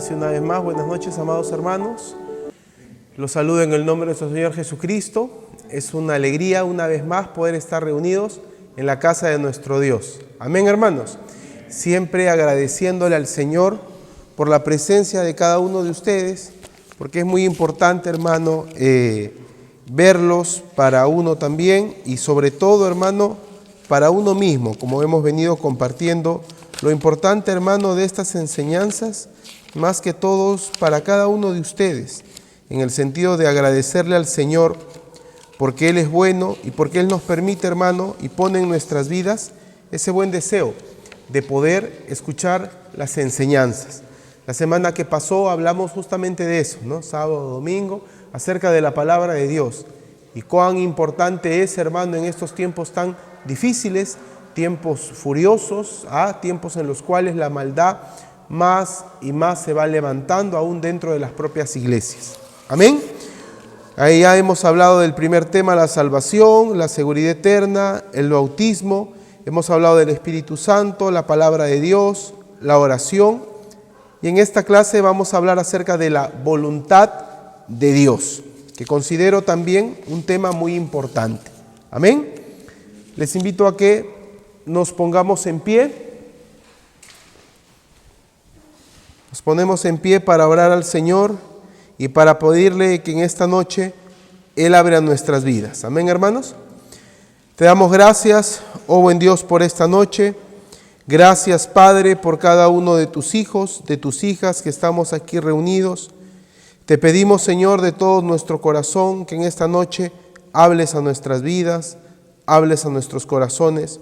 Ahora sí, una vez más, buenas noches, amados hermanos. Los saludo en el nombre de nuestro Señor Jesucristo. Es una alegría, una vez más, poder estar reunidos en la casa de nuestro Dios. Amén, hermanos. Siempre agradeciéndole al Señor por la presencia de cada uno de ustedes, porque es muy importante, hermano, verlos para uno también y sobre todo, hermano, para uno mismo, como hemos venido compartiendo. Lo importante, hermano, de estas enseñanzas, más que todos, para cada uno de ustedes, en el sentido de agradecerle al Señor porque Él es bueno y porque Él nos permite, hermano, y pone en nuestras vidas ese buen deseo de poder escuchar las enseñanzas. La semana que pasó hablamos justamente de eso, ¿no? Sábado, domingo, acerca de la palabra de Dios. Y cuán importante es, hermano, en estos tiempos tan difíciles, tiempos furiosos, tiempos en los cuales la maldad más y más se va levantando aún dentro de las propias iglesias. Amén. Ahí ya hemos hablado del primer tema, la salvación, la seguridad eterna, el bautismo. Hemos hablado del Espíritu Santo, la palabra de Dios, la oración. Y en esta clase vamos a hablar acerca de la voluntad de Dios, que considero también un tema muy importante. Amén. Les invito a que nos pongamos en pie. Nos ponemos en pie para orar al Señor y para pedirle que en esta noche Él abra nuestras vidas. Amén, hermanos. Te damos gracias, oh buen Dios, por esta noche. Gracias, Padre, por cada uno de tus hijos, de tus hijas que estamos aquí reunidos. Te pedimos, Señor, de todo nuestro corazón, que en esta noche hables a nuestras vidas, hables a nuestros corazones.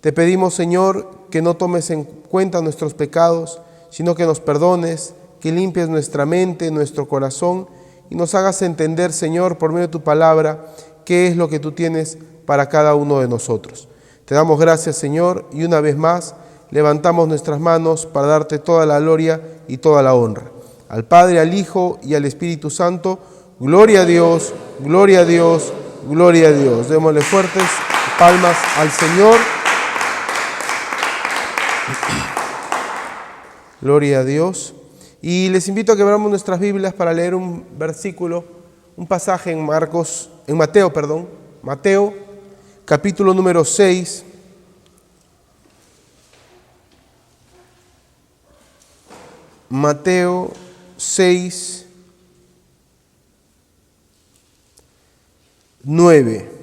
Te pedimos, Señor, que no tomes en cuenta nuestros pecados, sino que nos perdones, que limpies nuestra mente, nuestro corazón y nos hagas entender, Señor, por medio de tu palabra, qué es lo que tú tienes para cada uno de nosotros. Te damos gracias, Señor, y una vez más levantamos nuestras manos para darte toda la gloria y toda la honra. Al Padre, al Hijo y al Espíritu Santo, gloria a Dios, gloria a Dios, gloria a Dios. Démosle fuertes palmas al Señor. Gloria a Dios. Y les invito a que abramos nuestras Biblias para leer un versículo, un pasaje en Mateo, capítulo número 6. Mateo 6, 9.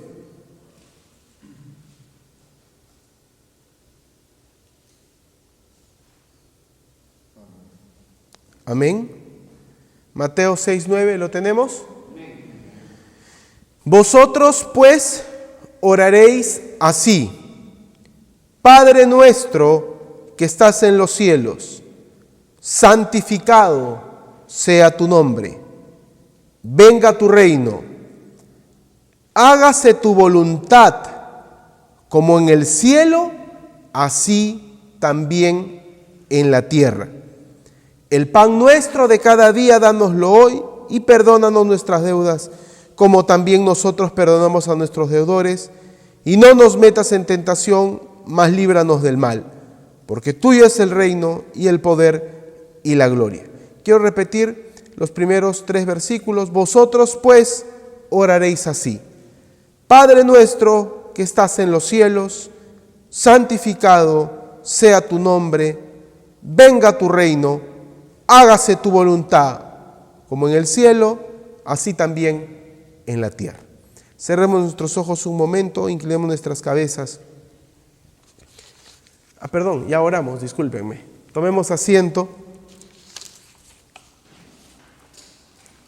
Amén. Mateo 6, 9, ¿lo tenemos? Amén. Vosotros pues oraréis así: Padre nuestro que estás en los cielos, santificado sea tu nombre. Venga tu reino. Hágase tu voluntad como en el cielo, así también en la tierra. El pan nuestro de cada día, dánoslo hoy, y perdónanos nuestras deudas, como también nosotros perdonamos a nuestros deudores. Y no nos metas en tentación, mas líbranos del mal, porque tuyo es el reino, y el poder, y la gloria. Quiero repetir los primeros 3 versículos. Vosotros pues oraréis así: Padre nuestro que estás en los cielos, santificado sea tu nombre, venga tu reino. Hágase tu voluntad, como en el cielo, así también en la tierra. Cerremos nuestros ojos un momento, inclinemos nuestras cabezas. Ya oramos, discúlpenme. Tomemos asiento.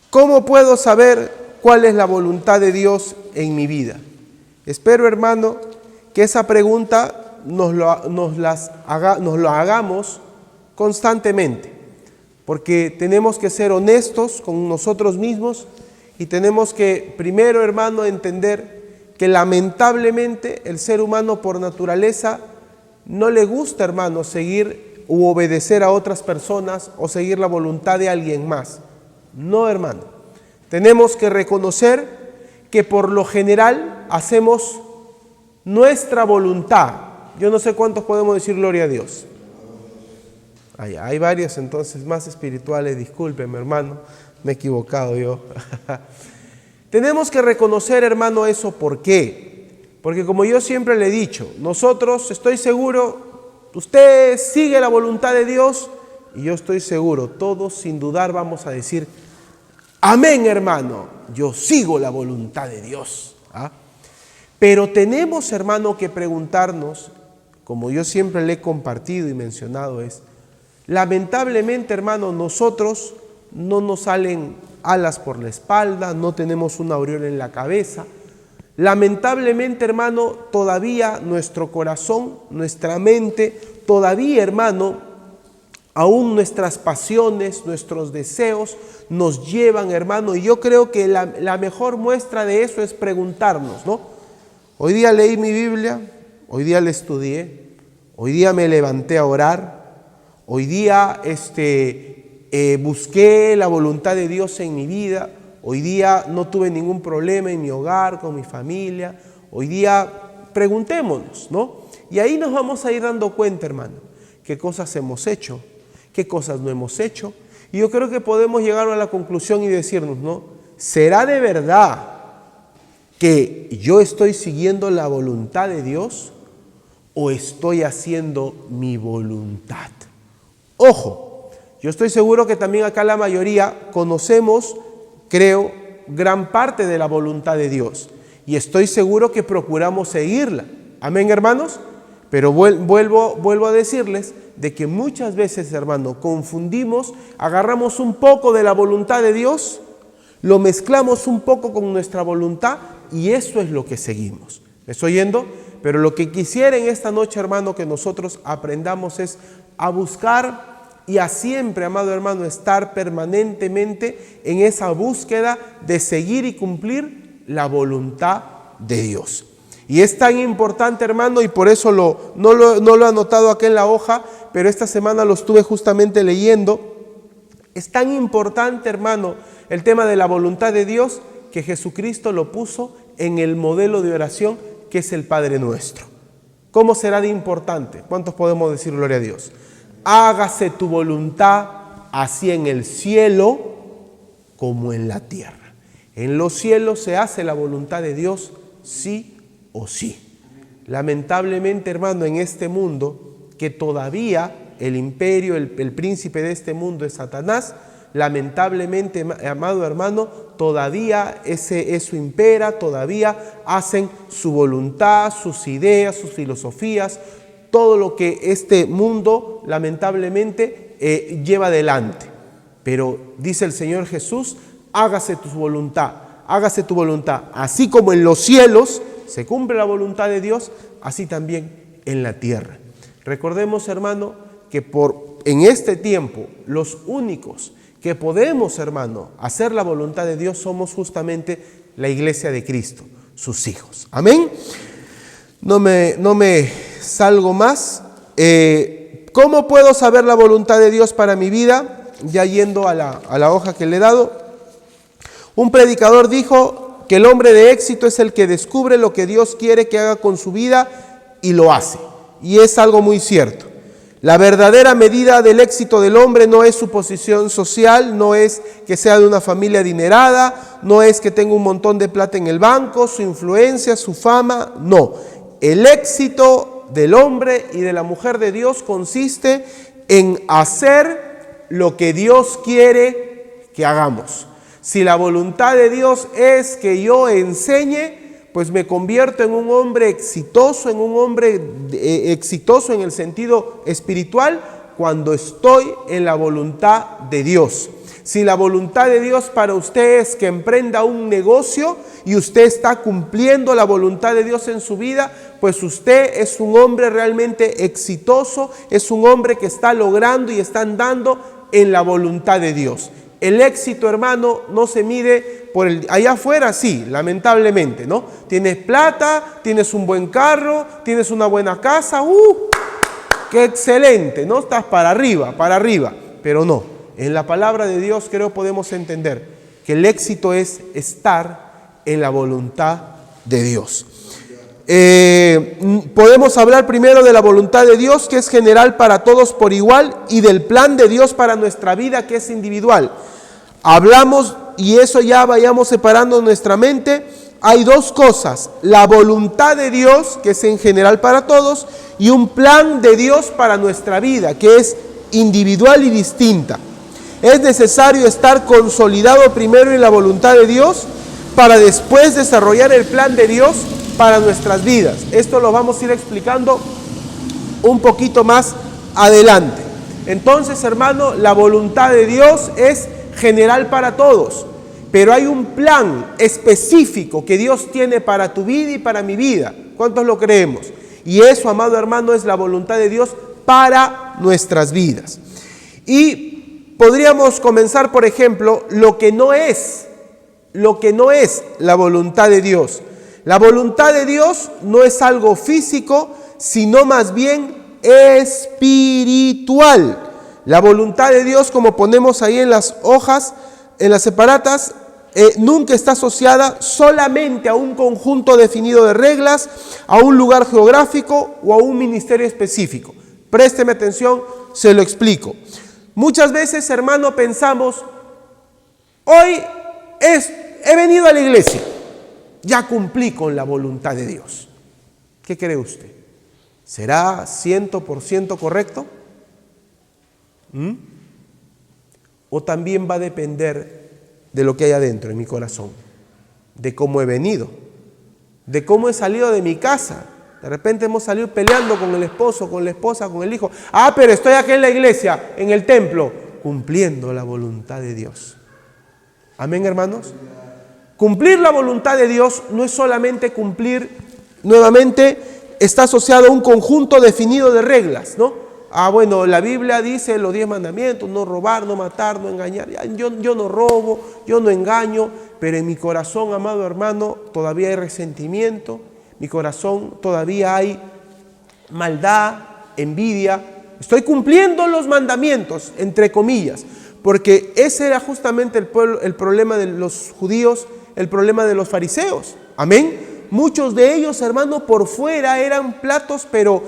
¿Cómo puedo saber cuál es la voluntad de Dios en mi vida? Espero, hermano, que esa pregunta nos lo hagamos constantemente. Porque tenemos que ser honestos con nosotros mismos y tenemos que, primero, hermano, entender que lamentablemente el ser humano por naturaleza no le gusta, hermano, seguir u obedecer a otras personas o seguir la voluntad de alguien más. No, hermano. Tenemos que reconocer que por lo general hacemos nuestra voluntad. Yo no sé cuántos podemos decir gloria a Dios. Hay varios entonces más espirituales, discúlpeme hermano, me he equivocado yo. Tenemos que reconocer, hermano, eso. ¿Por qué? Porque como yo siempre le he dicho, nosotros, estoy seguro, usted sigue la voluntad de Dios y yo estoy seguro, todos sin dudar vamos a decir, amén hermano, yo sigo la voluntad de Dios. ¿Ah? Pero tenemos, hermano, que preguntarnos, como yo siempre le he compartido y mencionado, es, lamentablemente, hermano, nosotros no nos salen alas por la espalda, no tenemos una aureola en la cabeza. Lamentablemente, hermano, todavía nuestro corazón, nuestra mente, todavía, hermano, aún nuestras pasiones, nuestros deseos nos llevan, hermano, y yo creo que la mejor muestra de eso es preguntarnos, ¿no? Hoy día leí mi Biblia, hoy día la estudié, hoy día me levanté a orar, hoy día busqué la voluntad de Dios en mi vida, hoy día no tuve ningún problema en mi hogar, con mi familia, hoy día preguntémonos, ¿no? Y ahí nos vamos a ir dando cuenta, hermano, qué cosas hemos hecho, qué cosas no hemos hecho. Y yo creo que podemos llegar a la conclusión y decirnos, ¿no? ¿Será de verdad que yo estoy siguiendo la voluntad de Dios o estoy haciendo mi voluntad? Ojo, yo estoy seguro que también acá la mayoría conocemos, creo, gran parte de la voluntad de Dios. Y estoy seguro que procuramos seguirla. Amén, hermanos. Pero vuelvo a decirles de que muchas veces, hermano, confundimos, agarramos un poco de la voluntad de Dios, lo mezclamos un poco con nuestra voluntad y eso es lo que seguimos. ¿Me estoy oyendo? Pero lo que quisiera en esta noche, hermano, que nosotros aprendamos es a buscar y a siempre, amado hermano, estar permanentemente en esa búsqueda de seguir y cumplir la voluntad de Dios. Y es tan importante, hermano, y por eso no lo he anotado aquí en la hoja, pero esta semana lo estuve justamente leyendo. Es tan importante, hermano, el tema de la voluntad de Dios, que Jesucristo lo puso en el modelo de oración que es el Padre Nuestro. ¿Cómo será de importante? ¿Cuántos podemos decir gloria a Dios? Hágase tu voluntad, así en el cielo como en la tierra. En los cielos se hace la voluntad de Dios, sí o sí. Lamentablemente, hermano, en este mundo, que todavía el imperio, el príncipe de este mundo es Satanás, lamentablemente, amado hermano, todavía eso impera, todavía hacen su voluntad, sus ideas, sus filosofías, todo lo que este mundo lamentablemente lleva adelante. Pero dice el Señor Jesús, hágase tu voluntad, así como en los cielos se cumple la voluntad de Dios, así también en la tierra. Recordemos, hermano, que en este tiempo los únicos que podemos, hermano, hacer la voluntad de Dios somos justamente la iglesia de Cristo, sus hijos. Amén. No me salgo más. ¿Cómo puedo saber la voluntad de Dios para mi vida? Ya yendo a la hoja que le he dado. Un predicador dijo que el hombre de éxito es el que descubre lo que Dios quiere que haga con su vida y lo hace. Y es algo muy cierto. La verdadera medida del éxito del hombre no es su posición social, no es que sea de una familia adinerada, no es que tenga un montón de plata en el banco, su influencia, su fama, no. El éxito del hombre y de la mujer de Dios consiste en hacer lo que Dios quiere que hagamos. Si la voluntad de Dios es que yo enseñe, pues me convierto en un hombre exitoso, exitoso en el sentido espiritual, cuando estoy en la voluntad de Dios. Si la voluntad de Dios para usted es que emprenda un negocio y usted está cumpliendo la voluntad de Dios en su vida, pues usted es un hombre realmente exitoso, es un hombre que está logrando y está andando en la voluntad de Dios. El éxito, hermano, no se mide por allá afuera, sí, lamentablemente, ¿no? Tienes plata, tienes un buen carro, tienes una buena casa, ¡qué excelente! ¿No? Estás para arriba, pero no. En la palabra de Dios creo podemos entender que el éxito es estar en la voluntad de Dios. Podemos hablar primero de la voluntad de Dios, que es general para todos por igual, y del plan de Dios para nuestra vida, que es individual. Hablamos, y eso ya vayamos separando nuestra mente. Hay dos cosas: la voluntad de Dios, que es en general para todos, y un plan de Dios para nuestra vida, que es individual y distinta. Es necesario estar consolidado primero en la voluntad de Dios para después desarrollar el plan de Dios para nuestras vidas. Esto lo vamos a ir explicando un poquito más adelante. Entonces, hermano, la voluntad de Dios es general para todos, pero hay un plan específico que Dios tiene para tu vida y para mi vida. ¿Cuántos lo creemos? Y eso, amado hermano, es la voluntad de Dios para nuestras vidas. Y podríamos comenzar, por ejemplo, lo que no es la voluntad de Dios. La voluntad de Dios no es algo físico, sino más bien espiritual. La voluntad de Dios, como ponemos ahí en las hojas, en las separatas, nunca está asociada solamente a un conjunto definido de reglas, a un lugar geográfico o a un ministerio específico. Présteme atención, se lo explico. Muchas veces, hermano, pensamos, hoy he venido a la iglesia, ya cumplí con la voluntad de Dios. ¿Qué cree usted? ¿Será 100% correcto? ¿O también va a depender de lo que hay adentro en mi corazón? De cómo he venido, de cómo he salido de mi casa. De repente hemos salido peleando con el esposo, con la esposa, con el hijo. Pero estoy aquí en la iglesia, en el templo, cumpliendo la voluntad de Dios. Amén, hermanos. Cumplir la voluntad de Dios no es solamente cumplir, nuevamente, está asociado a un conjunto definido de reglas, ¿no? Bueno, la Biblia dice los 10 mandamientos: no robar, no matar, no engañar. Yo no robo, yo no engaño, pero en mi corazón, amado hermano, todavía hay resentimiento, mi corazón todavía hay maldad, envidia. Estoy cumpliendo los mandamientos, entre comillas, porque ese era justamente el problema de los judíos, el problema de los fariseos. Amén. Muchos de ellos, hermano, por fuera eran platos, pero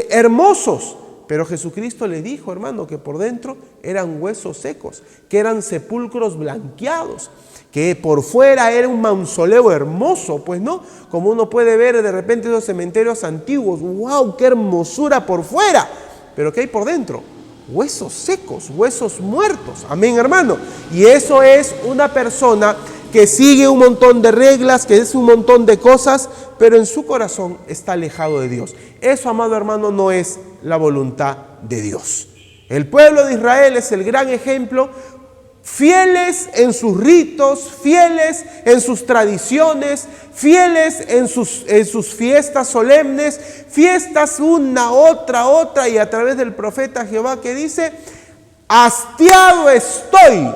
hermosos. Pero Jesucristo le dijo, hermano, que por dentro eran huesos secos, que eran sepulcros blanqueados, que por fuera era un mausoleo hermoso, pues no, como uno puede ver de repente esos cementerios antiguos. ¡Wow! ¡Qué hermosura por fuera! Pero ¿qué hay por dentro? Huesos secos, huesos muertos. Amén, hermano. Y eso es una persona que sigue un montón de reglas, que es un montón de cosas, pero en su corazón está alejado de Dios. Eso, amado hermano, no es la voluntad de Dios. El pueblo de Israel es el gran ejemplo, fieles en sus ritos, fieles en sus tradiciones, fieles en sus fiestas solemnes, fiestas una, otra, y a través del profeta Jehová que dice: hastiado estoy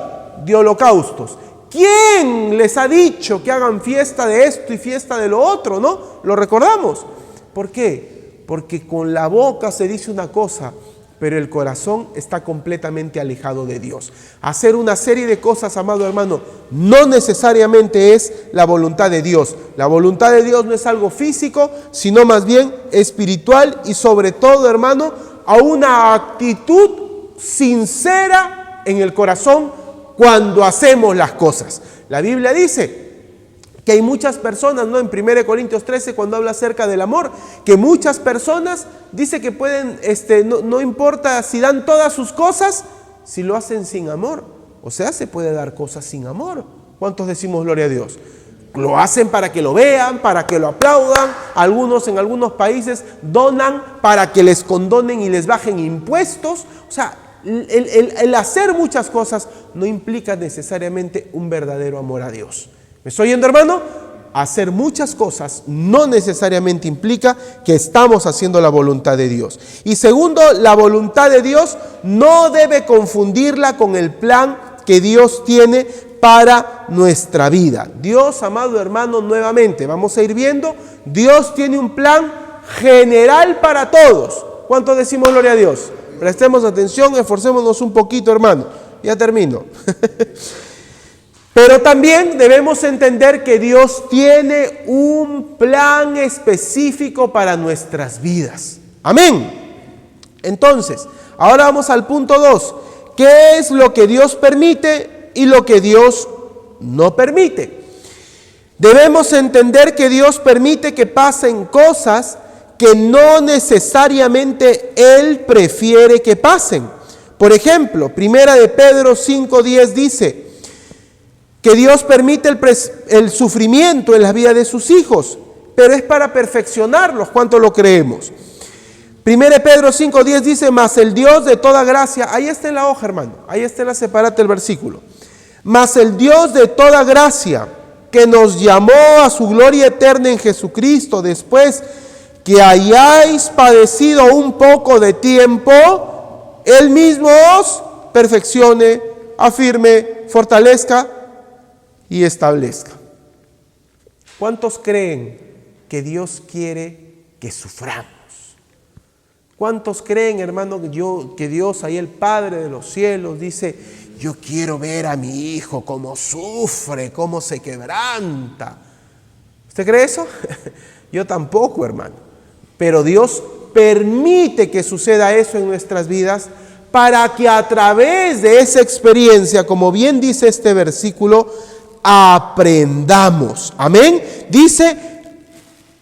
de holocaustos. ¿Quién les ha dicho que hagan fiesta de esto y fiesta de lo otro? ¿No? ¿Lo recordamos? ¿Por qué? Porque con la boca se dice una cosa, pero el corazón está completamente alejado de Dios. Hacer una serie de cosas, amado hermano, no necesariamente es la voluntad de Dios. La voluntad de Dios no es algo físico, sino más bien espiritual, y sobre todo, hermano, a una actitud sincera en el corazón cuando hacemos las cosas. La Biblia dice que hay muchas personas, ¿no? En 1 Corintios 13, cuando habla acerca del amor, que muchas personas dice que pueden, no importa si dan todas sus cosas, si lo hacen sin amor. O sea, se puede dar cosas sin amor. ¿Cuántos decimos gloria a Dios? Lo hacen para que lo vean, para que lo aplaudan. Algunos en algunos países donan para que les condonen y les bajen impuestos. O sea, el hacer muchas cosas no implica necesariamente un verdadero amor a Dios. ¿Me estoy oyendo, hermano? Hacer muchas cosas no necesariamente implica que estamos haciendo la voluntad de Dios. Y segundo, la voluntad de Dios no debe confundirla con el plan que Dios tiene para nuestra vida. Dios, amado hermano, nuevamente vamos a ir viendo, Dios tiene un plan general para todos. ¿Cuántos decimos gloria a Dios? Prestemos atención, esforcémonos un poquito, hermano. Ya termino. Pero también debemos entender que Dios tiene un plan específico para nuestras vidas. Amén. Entonces, ahora vamos al punto 2. ¿Qué es lo que Dios permite y lo que Dios no permite? Debemos entender que Dios permite que pasen cosas que no necesariamente Él prefiere que pasen. Por ejemplo, 1 Pedro 5:10 dice que Dios permite el sufrimiento en la vida de sus hijos, pero es para perfeccionarlos. ¿Cuánto lo creemos? 1 Pedro 5:10 dice, mas el Dios de toda gracia, ahí está en la hoja, hermano, ahí está en la separata el versículo, mas el Dios de toda gracia, que nos llamó a su gloria eterna en Jesucristo, después que hayáis padecido un poco de tiempo, Él mismo os perfeccione, afirme, fortalezca y establezca. ¿Cuántos creen que Dios quiere que suframos? ¿Cuántos creen, hermano, que Dios, ahí el Padre de los cielos, dice, yo quiero ver a mi hijo cómo sufre, cómo se quebranta? ¿Usted cree eso? Yo tampoco, hermano. Pero Dios permite que suceda eso en nuestras vidas para que a través de esa experiencia, como bien dice este versículo, aprendamos. Amén. Dice,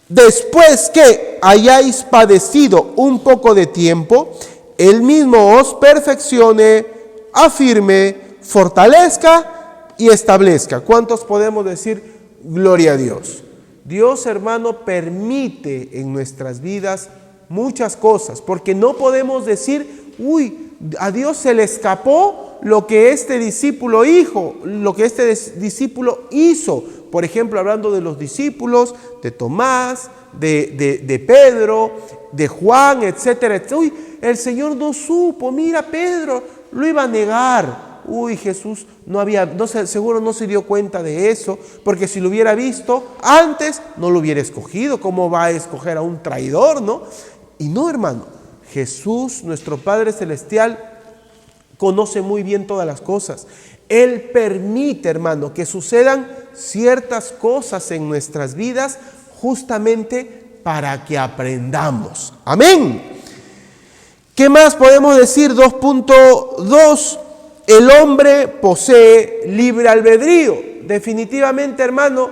después que hayáis padecido un poco de tiempo, Él mismo os perfeccione, afirme, fortalezca y establezca. ¿Cuántos podemos decir gloria a Dios? Dios, hermano, permite en nuestras vidas muchas cosas, porque no podemos decir, a Dios se le escapó lo que este discípulo hizo. Por ejemplo, hablando de los discípulos, de Tomás, de Pedro, de Juan, etcétera. El Señor no supo, mira, Pedro lo iba a negar. Jesús seguro no se dio cuenta de eso, porque si lo hubiera visto antes, no lo hubiera escogido. ¿Cómo va a escoger a un traidor, no? Y no, hermano, Jesús, nuestro Padre Celestial, conoce muy bien todas las cosas. Él permite, hermano, que sucedan ciertas cosas en nuestras vidas justamente para que aprendamos. Amén. ¿Qué más podemos decir? 2.2. El hombre posee libre albedrío. Definitivamente, hermano,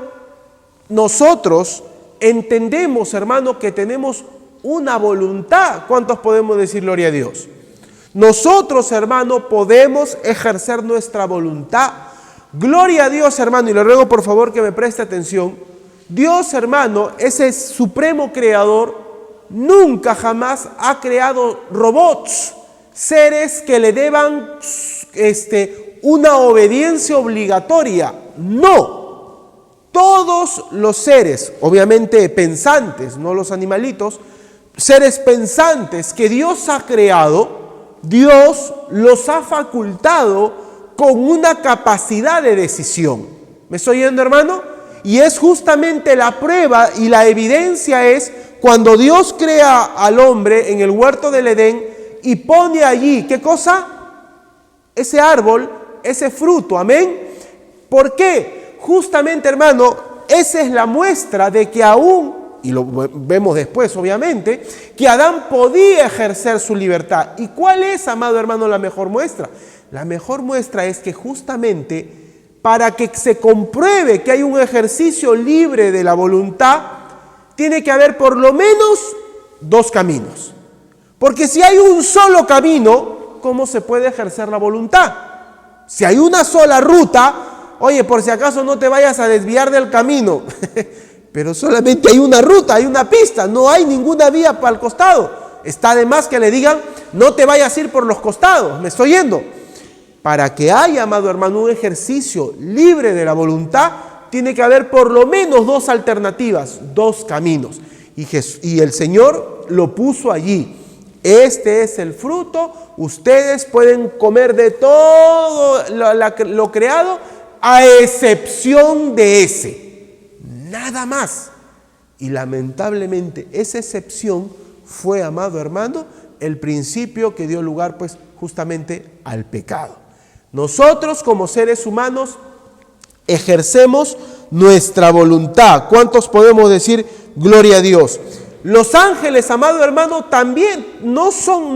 nosotros entendemos, hermano, que tenemos una voluntad. ¿Cuántos podemos decir gloria a Dios? Nosotros, hermano, podemos ejercer nuestra voluntad. Gloria a Dios, hermano, y le ruego por favor que me preste atención. Dios, hermano, ese supremo creador, nunca jamás ha creado robots, seres que le deban una obediencia obligatoria. No. Todos los seres, obviamente pensantes, no los animalitos, seres pensantes que Dios ha creado, Dios los ha facultado con una capacidad de decisión. ¿Me estoy oyendo, hermano? Y es justamente la prueba y la evidencia es cuando Dios crea al hombre en el huerto del Edén y pone allí, ¿qué cosa? Ese árbol, ese fruto, amén. ¿Por qué? Justamente, hermano, esa es la muestra de que aún, y lo vemos después obviamente, que Adán podía ejercer su libertad. ¿Y cuál es, amado hermano, la mejor muestra? La mejor muestra es que justamente para que se compruebe que hay un ejercicio libre de la voluntad, tiene que haber por lo menos dos caminos. Porque si hay un solo camino, ¿cómo se puede ejercer la voluntad? Si hay una sola ruta, oye, por si acaso no te vayas a desviar del camino. Pero solamente hay una ruta, hay una pista, no hay ninguna vía para el costado. Está de más que le digan, no te vayas a ir por los costados, ¿me estoy yendo? Para que haya, amado hermano, un ejercicio libre de la voluntad, tiene que haber por lo menos dos alternativas, dos caminos. Y el Señor lo puso allí. Este es el fruto, ustedes pueden comer de todo lo creado, a excepción de ese. Nada más. Y lamentablemente esa excepción fue, amado hermano, el principio que dio lugar pues justamente al pecado. Nosotros como seres humanos ejercemos nuestra voluntad. ¿Cuántos podemos decir gloria a Dios? Los ángeles, amado hermano, también no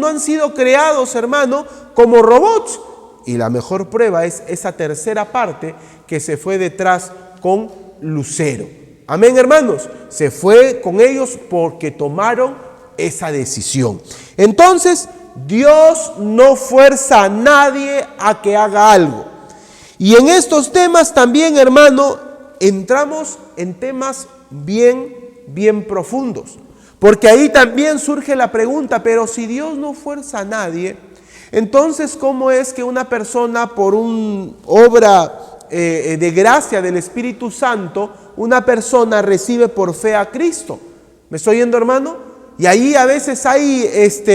han sido creados, hermano, como robots. Y la mejor prueba es esa tercera parte que se fue detrás con Lucero. Amén, hermanos. Se fue con ellos porque tomaron esa decisión. Entonces, Dios no fuerza a nadie a que haga algo. Y en estos temas también, hermano, entramos en temas bien profundos. Porque ahí también surge la pregunta, pero si Dios no fuerza a nadie, entonces ¿cómo es que una persona por una obra de gracia del Espíritu Santo, una persona recibe por fe a Cristo? ¿Me estoy oyendo, hermano? Y ahí a veces hay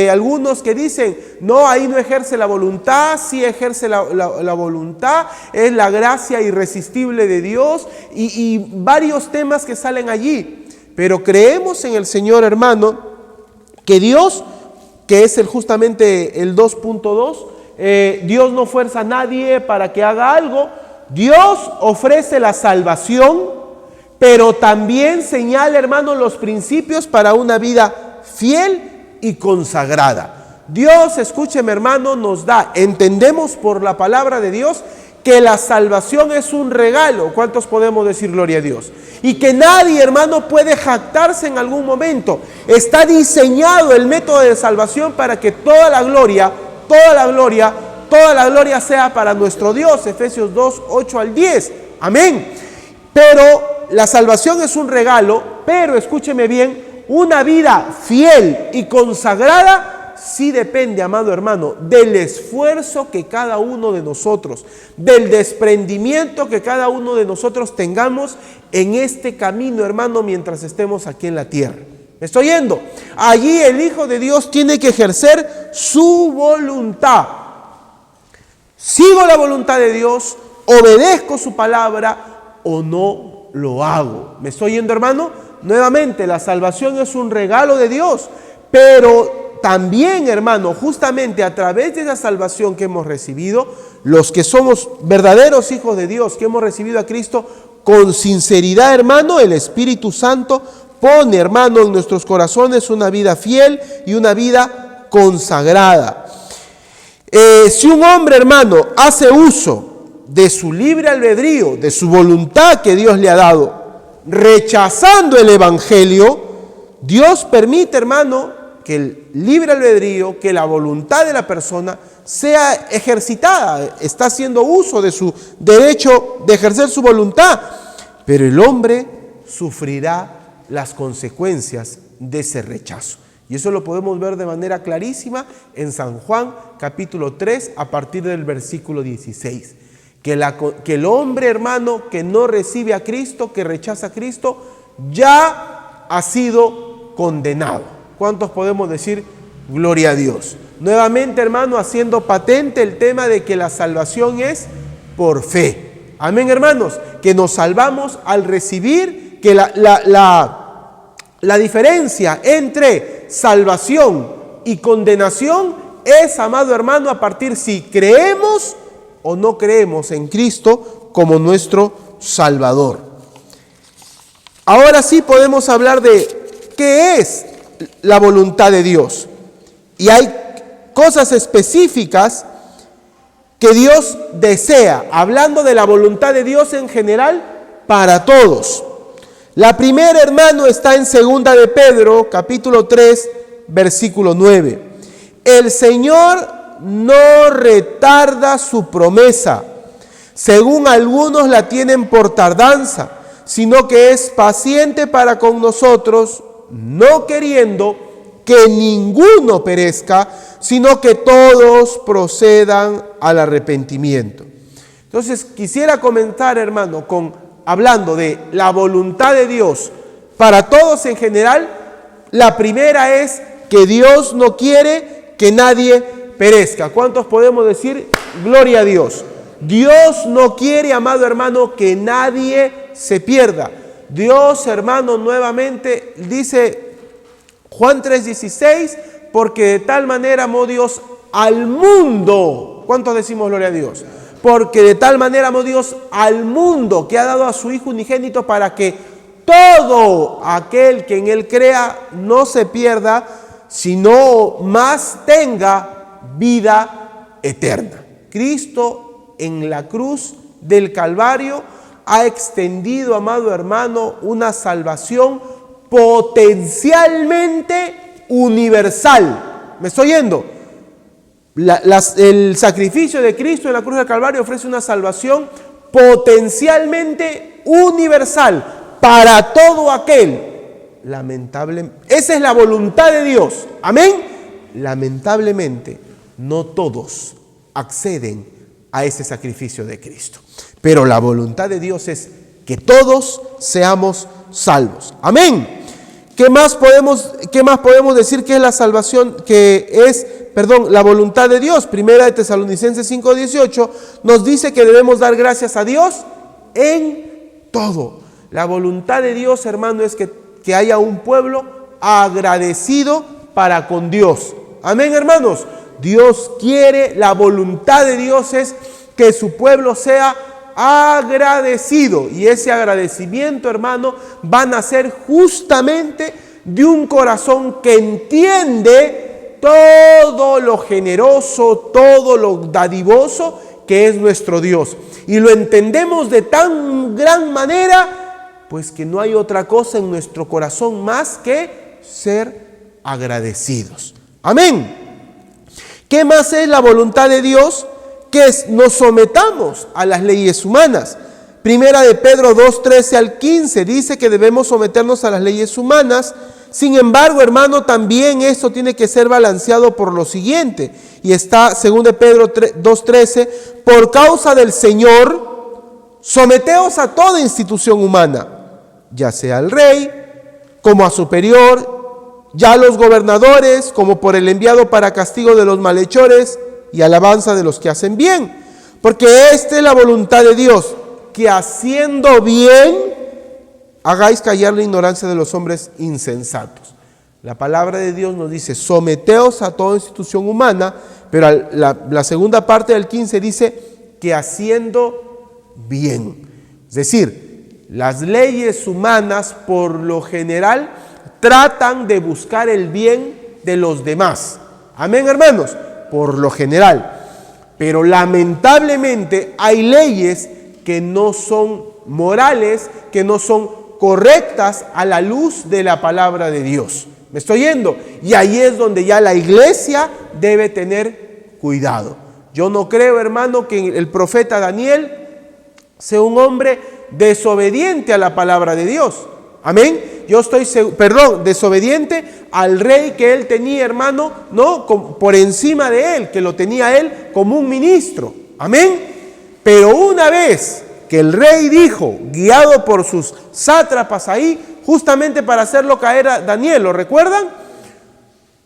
algunos que dicen, no, ahí no ejerce la voluntad, sí ejerce la voluntad, es la gracia irresistible de Dios y varios temas que salen allí. Pero creemos en el Señor, hermano, que Dios, que es justamente el 2.2, Dios no fuerza a nadie para que haga algo. Dios ofrece la salvación, pero también señala, hermano, los principios para una vida fiel y consagrada. Dios, escúcheme, hermano, nos da, entendemos por la palabra de Dios, que la salvación es un regalo. ¿Cuántos podemos decir gloria a Dios? Y que nadie, hermano, puede jactarse en algún momento. Está diseñado el método de salvación para que toda la gloria sea para nuestro Dios. Efesios 2, 8 al 10. Amén. Pero la salvación es un regalo, pero escúcheme bien, una vida fiel y consagrada sí depende, amado hermano, del esfuerzo que cada uno de nosotros, del desprendimiento que cada uno de nosotros tengamos en este camino, hermano, mientras estemos aquí en la tierra. ¿Me estoy yendo? Allí el Hijo de Dios tiene que ejercer su voluntad. ¿Sigo la voluntad de Dios? ¿Obedezco su palabra o no lo hago? ¿Me estoy yendo, hermano? Nuevamente, la salvación es un regalo de Dios, pero también, hermano, justamente a través de esa salvación que hemos recibido, los que somos verdaderos hijos de Dios, que hemos recibido a Cristo, con sinceridad, hermano, el Espíritu Santo pone, hermano, en nuestros corazones una vida fiel y una vida consagrada. Si un hombre, hermano, hace uso de su libre albedrío, de su voluntad que Dios le ha dado, rechazando el Evangelio, Dios permite, hermano, que el libre albedrío, que la voluntad de la persona sea ejercitada, está haciendo uso de su derecho de ejercer su voluntad, pero el hombre sufrirá las consecuencias de ese rechazo. Y eso lo podemos ver de manera clarísima en San Juan capítulo 3 a partir del versículo 16. Que el hombre, hermano, que no recibe a Cristo, que rechaza a Cristo, ya ha sido condenado. ¿Cuántos podemos decir gloria a Dios? Nuevamente, hermano, haciendo patente el tema de que la salvación es por fe. Amén, hermanos, que nos salvamos al recibir, que la diferencia entre salvación y condenación es, amado hermano, a partir si creemos o no creemos en Cristo como nuestro Salvador. Ahora sí podemos hablar de qué es la voluntad de Dios. Y hay cosas específicas que Dios desea, hablando de la voluntad de Dios en general para todos. La primera, hermano, está en 2 de Pedro, capítulo 3, versículo 9. El Señor no retarda su promesa, según algunos la tienen por tardanza, sino que es paciente para con nosotros, no queriendo que ninguno perezca, sino que todos procedan al arrepentimiento. Entonces quisiera comenzar, hermano, hablando de la voluntad de Dios para todos en general. La primera es que Dios no quiere que nadie perezca. ¿Cuántos podemos decir gloria a Dios? Dios no quiere, amado hermano, que nadie se pierda. Dios, hermano, nuevamente dice Juan 3:16, porque de tal manera amó Dios al mundo. ¿Cuántos decimos gloria a Dios? porque de tal manera amó Dios al mundo que ha dado a su Hijo unigénito para que todo aquel que en Él crea no se pierda, sino más tenga vida eterna. Cristo en la cruz del Calvario ha extendido, amado hermano, una salvación potencialmente universal. ¿Me estoy oyendo? El sacrificio de Cristo en la cruz del Calvario ofrece una salvación potencialmente universal para todo aquel. Esa es la voluntad de Dios. Amén. Lamentablemente, no todos acceden a ese sacrificio de Cristo. Pero la voluntad de Dios es que todos seamos salvos. Amén. ¿Qué más podemos decir que es la salvación, la voluntad de Dios? Primera de Tesalonicenses 5:18 nos dice que debemos dar gracias a Dios en todo. La voluntad de Dios, hermano, es que haya un pueblo agradecido para con Dios. Amén, hermanos. Dios quiere, la voluntad de Dios es que su pueblo sea agradecido, y ese agradecimiento, hermano, va a nacer justamente de un corazón que entiende todo lo generoso, todo lo dadivoso que es nuestro Dios, y lo entendemos de tan gran manera, pues que no hay otra cosa en nuestro corazón más que ser agradecidos. Amén. ¿Qué más es la voluntad de Dios? Que nos sometamos a las leyes humanas. Primera de Pedro 2:13 al 15 dice que debemos someternos a las leyes humanas. Sin embargo, hermano, también esto tiene que ser balanceado por lo siguiente. Y está, según de Pedro 2:13, por causa del Señor, someteos a toda institución humana, ya sea al rey, como a superior, ya a los gobernadores, como por el enviado para castigo de los malhechores y alabanza de los que hacen bien, porque esta es la voluntad de Dios, que haciendo bien hagáis callar la ignorancia de los hombres insensatos. La palabra de Dios nos dice, someteos a toda institución humana, pero la segunda parte del 15 dice que haciendo bien. Es decir, las leyes humanas por lo general tratan de buscar el bien de los demás. Amén, hermanos. Por lo general, pero lamentablemente hay leyes que no son morales, que no son correctas a la luz de la palabra de Dios. ¿Me estoy yendo? Y ahí es donde ya la iglesia debe tener cuidado. Yo no creo, hermano, que el profeta Daniel sea un hombre desobediente a la palabra de Dios. Amén. Desobediente al rey que él tenía, hermano, no, por encima de él, que lo tenía él como un ministro. Amén. Pero una vez que el rey dijo, guiado por sus sátrapas ahí, justamente para hacerlo caer a Daniel, ¿lo recuerdan?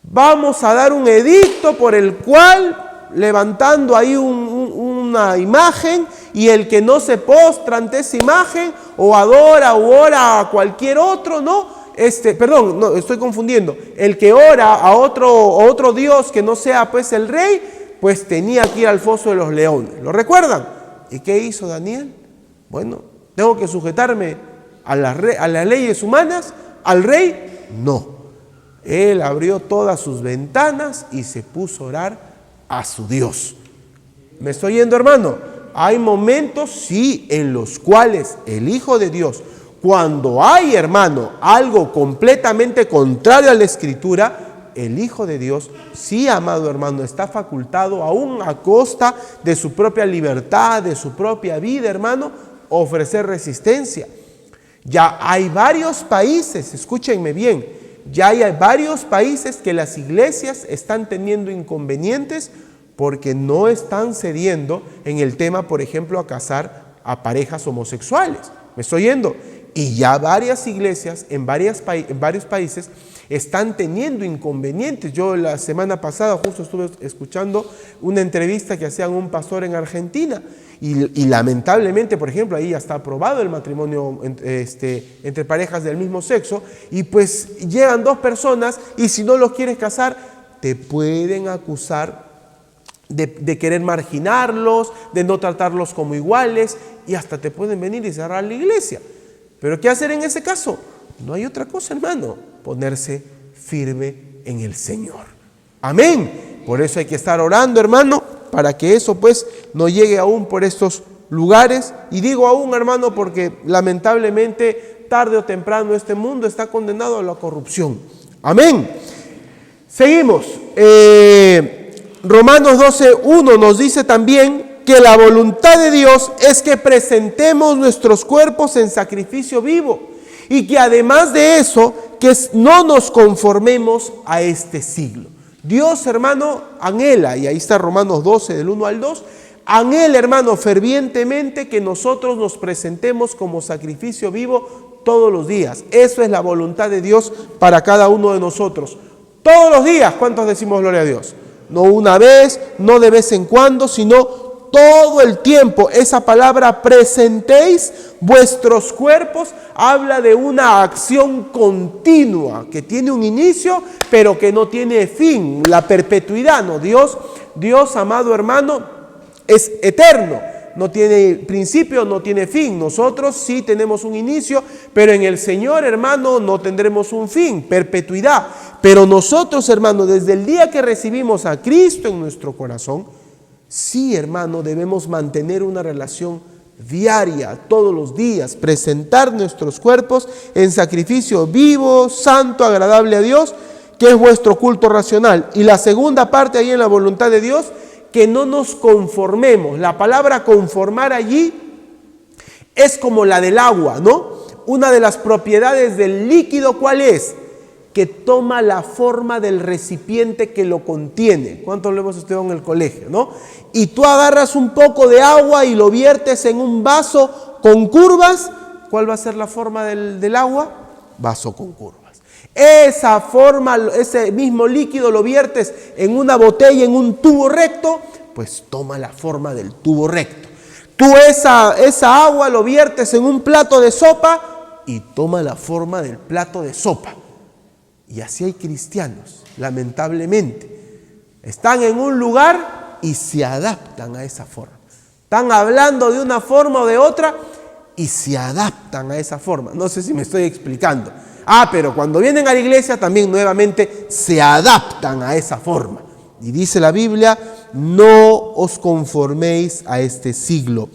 Vamos a dar un edicto por el cual, levantando ahí una imagen, y el que no se postra ante esa imagen, o adora o ora a cualquier otro, estoy confundiendo. El que ora a otro Dios que no sea pues el rey, pues tenía que ir al foso de los leones. ¿Lo recuerdan? ¿Y qué hizo Daniel? Bueno, ¿tengo que sujetarme a las leyes humanas? ¿Al rey? No. Él abrió todas sus ventanas y se puso a orar a su Dios. ¿Me estoy yendo, hermano? Hay momentos, sí, en los cuales el Hijo de Dios, cuando hay, hermano, algo completamente contrario a la Escritura, el Hijo de Dios, sí, amado hermano, está facultado, aún a costa de su propia libertad, de su propia vida, hermano, ofrecer resistencia. Ya hay varios países, escúchenme bien, ya hay varios países que las iglesias están teniendo inconvenientes porque no están cediendo en el tema, por ejemplo, a casar a parejas homosexuales. ¿Me estoy yendo? Y ya varias iglesias en varios países están teniendo inconvenientes. Yo la semana pasada justo estuve escuchando una entrevista que hacían un pastor en Argentina y lamentablemente, por ejemplo, ahí ya está aprobado el matrimonio entre parejas del mismo sexo, y pues llegan dos personas y si no los quieres casar te pueden acusar de querer marginarlos, de no tratarlos como iguales, y hasta te pueden venir y cerrar la iglesia. Pero ¿qué hacer en ese caso? No hay otra cosa, hermano, ponerse firme en el Señor. Amén. Por eso hay que estar orando, hermano, para que eso pues no llegue aún por estos lugares. Y digo aún, hermano, porque lamentablemente tarde o temprano este mundo está condenado a la corrupción. Amén. Seguimos. Romanos 12:1 nos dice también que la voluntad de Dios es que presentemos nuestros cuerpos en sacrificio vivo y que además de eso, que no nos conformemos a este siglo. Dios, hermano, anhela, y ahí está Romanos 12 del 1 al 2, anhela, hermano, fervientemente que nosotros nos presentemos como sacrificio vivo todos los días. Eso es la voluntad de Dios para cada uno de nosotros. Todos los días. ¿Cuántos decimos gloria a Dios? No una vez, no de vez en cuando, sino todo el tiempo. Esa palabra presentéis vuestros cuerpos habla de una acción continua que tiene un inicio pero que no tiene fin, la perpetuidad. No, Dios, amado hermano, es eterno, no tiene principio, no tiene fin. Nosotros sí tenemos un inicio, pero en el Señor, hermano, no tendremos un fin, perpetuidad. Pero nosotros, hermano, desde el día que recibimos a Cristo en nuestro corazón, sí, hermano, debemos mantener una relación diaria, todos los días, presentar nuestros cuerpos en sacrificio vivo, santo, agradable a Dios, que es vuestro culto racional. Y la segunda parte ahí en la voluntad de Dios, que no nos conformemos. La palabra conformar allí es como la del agua, ¿no? Una de las propiedades del líquido, ¿cuál es? Que toma la forma del recipiente que lo contiene. ¿Cuántos lo hemos estudiado en el colegio, no? Y tú agarras un poco de agua y lo viertes en un vaso con curvas. ¿Cuál va a ser la forma del agua? Vaso con curvas. Esa forma, ese mismo líquido lo viertes en una botella, en un tubo recto, pues toma la forma del tubo recto. Tú esa agua lo viertes en un plato de sopa y toma la forma del plato de sopa. Y así hay cristianos, lamentablemente. Están en un lugar y se adaptan a esa forma. Están hablando de una forma o de otra y se adaptan a esa forma. No sé si me estoy explicando. Pero cuando vienen a la iglesia también nuevamente se adaptan a esa forma. Y dice la Biblia, no os conforméis a este siglo,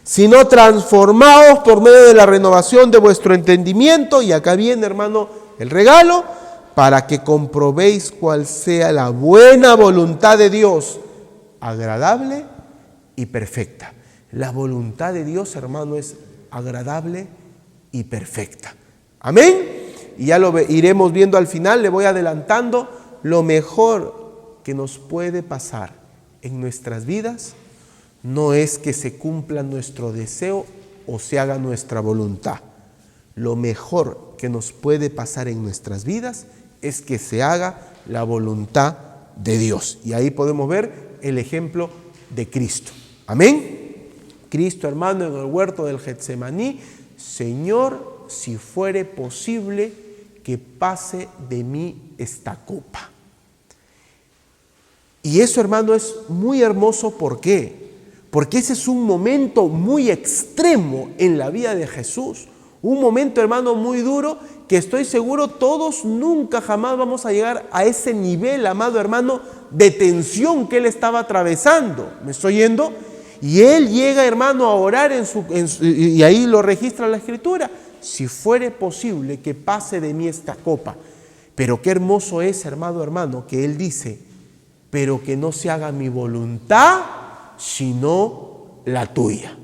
sino transformaos por medio de la renovación de vuestro entendimiento. Y acá viene, hermano, el regalo, para que comprobéis cuál sea la buena voluntad de Dios, agradable y perfecta. La voluntad de Dios, hermano, es agradable y perfecta. Amén. Y ya lo iremos viendo al final. Le voy adelantando. Lo mejor que nos puede pasar en nuestras vidas no es que se cumpla nuestro deseo o se haga nuestra voluntad. Lo mejor que nos puede pasar en nuestras vidas es que se haga la voluntad de Dios. Y ahí podemos ver el ejemplo de Cristo. Amén. Cristo, hermano, en el huerto del Getsemaní: Señor, si fuere posible, que pase de mí esta copa. Y eso, hermano, es muy hermoso. ¿Por qué? Porque ese es un momento muy extremo en la vida de Jesús. Un momento, hermano, muy duro, que estoy seguro todos nunca jamás vamos a llegar a ese nivel, amado hermano, de tensión que él estaba atravesando. ¿Me estoy yendo? Y él llega, hermano, a orar y ahí lo registra la Escritura: si fuere posible que pase de mí esta copa. Pero qué hermoso es, hermano, que él dice: pero que no se haga mi voluntad, sino la tuya.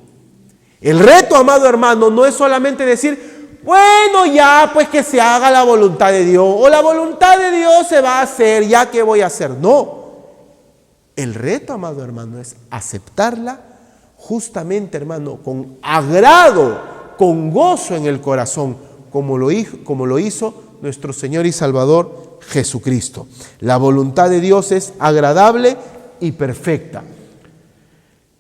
El reto, amado hermano, no es solamente decir: bueno, ya, pues que se haga la voluntad de Dios, o la voluntad de Dios se va a hacer, ya que voy a hacer. No. El reto, amado hermano, es aceptarla justamente, hermano, con agrado, con gozo en el corazón, como lo hizo nuestro Señor y Salvador Jesucristo. La voluntad de Dios es agradable y perfecta.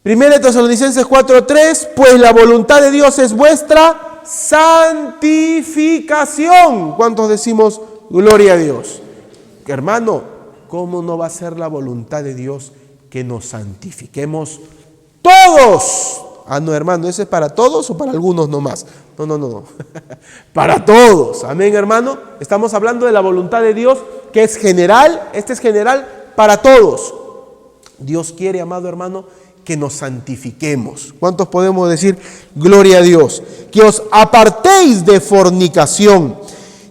1 Tesalonicenses 4:3, pues la voluntad de Dios es vuestra santificación. ¿Cuántos decimos gloria a Dios? Hermano, ¿cómo no va a ser la voluntad de Dios que nos santifiquemos todos. Ah, no, hermano, ¿ese es para todos o para algunos nomás? No. Para todos. Amén, hermano. Estamos hablando de la voluntad de Dios, que es general. Este es general para todos. Dios quiere, amado hermano, que nos santifiquemos. ¿Cuántos podemos decir gloria a Dios? Que os apartéis de fornicación.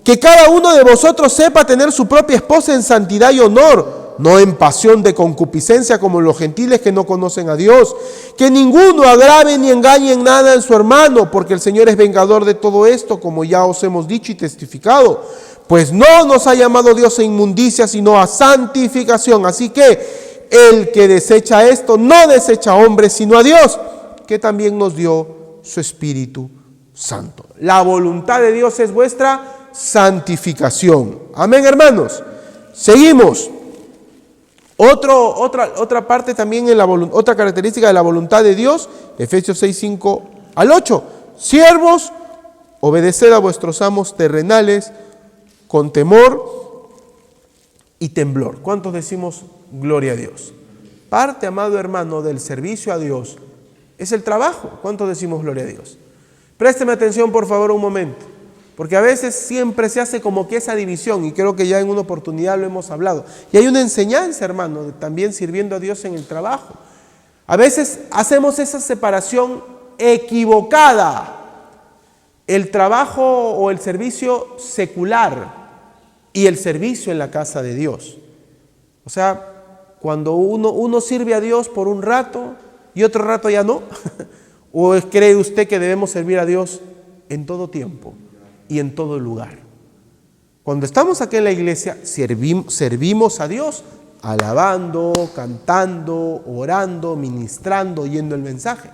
Que cada uno de vosotros sepa tener su propia esposa en santidad y honor, no en pasión de concupiscencia como los gentiles que no conocen a Dios. Que ninguno agrave ni engañe en nada en su hermano, porque el Señor es vengador de todo esto, como ya os hemos dicho y testificado. Pues no nos ha llamado Dios a inmundicia, sino a santificación. Así que el que desecha esto, no desecha a hombres, sino a Dios, que también nos dio su Espíritu Santo. La voluntad de Dios es vuestra santificación. Amén, hermanos. Seguimos. Otra parte también en otra característica de la voluntad de Dios, Efesios 6, 5 al 8. Siervos, obedeced a vuestros amos terrenales con temor y temblor. ¿Cuántos decimos gloria a Dios? Parte, amado hermano, del servicio a Dios es el trabajo. ¿Cuántos decimos gloria a Dios? Présteme atención, por favor, un momento. Porque a veces siempre se hace como que esa división, y creo que ya en una oportunidad lo hemos hablado. Y hay una enseñanza, hermano, también sirviendo a Dios en el trabajo. A veces hacemos esa separación equivocada. El trabajo o el servicio secular y el servicio en la casa de Dios. O sea, cuando uno sirve a Dios por un rato y otro rato ya no. ¿O cree usted que debemos servir a Dios en todo tiempo y en todo lugar? Cuando estamos aquí en la iglesia, servimos a Dios alabando, cantando, orando, ministrando, oyendo el mensaje.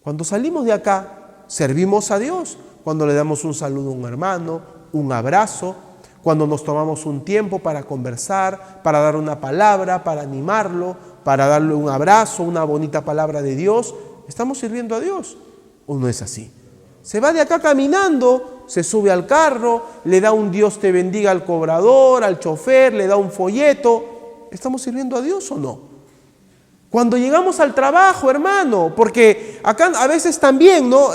Cuando salimos de acá, servimos a Dios. Cuando le damos un saludo a un hermano, un abrazo, cuando nos tomamos un tiempo para conversar, para dar una palabra, para animarlo, para darle un abrazo, una bonita palabra de Dios, estamos sirviendo a Dios. ¿O no es así? Se va de acá caminando, se sube al carro, le da un Dios te bendiga al cobrador, al chofer, le da un folleto. ¿Estamos sirviendo a Dios o no? Cuando llegamos al trabajo, hermano, porque acá a veces también, ¿no?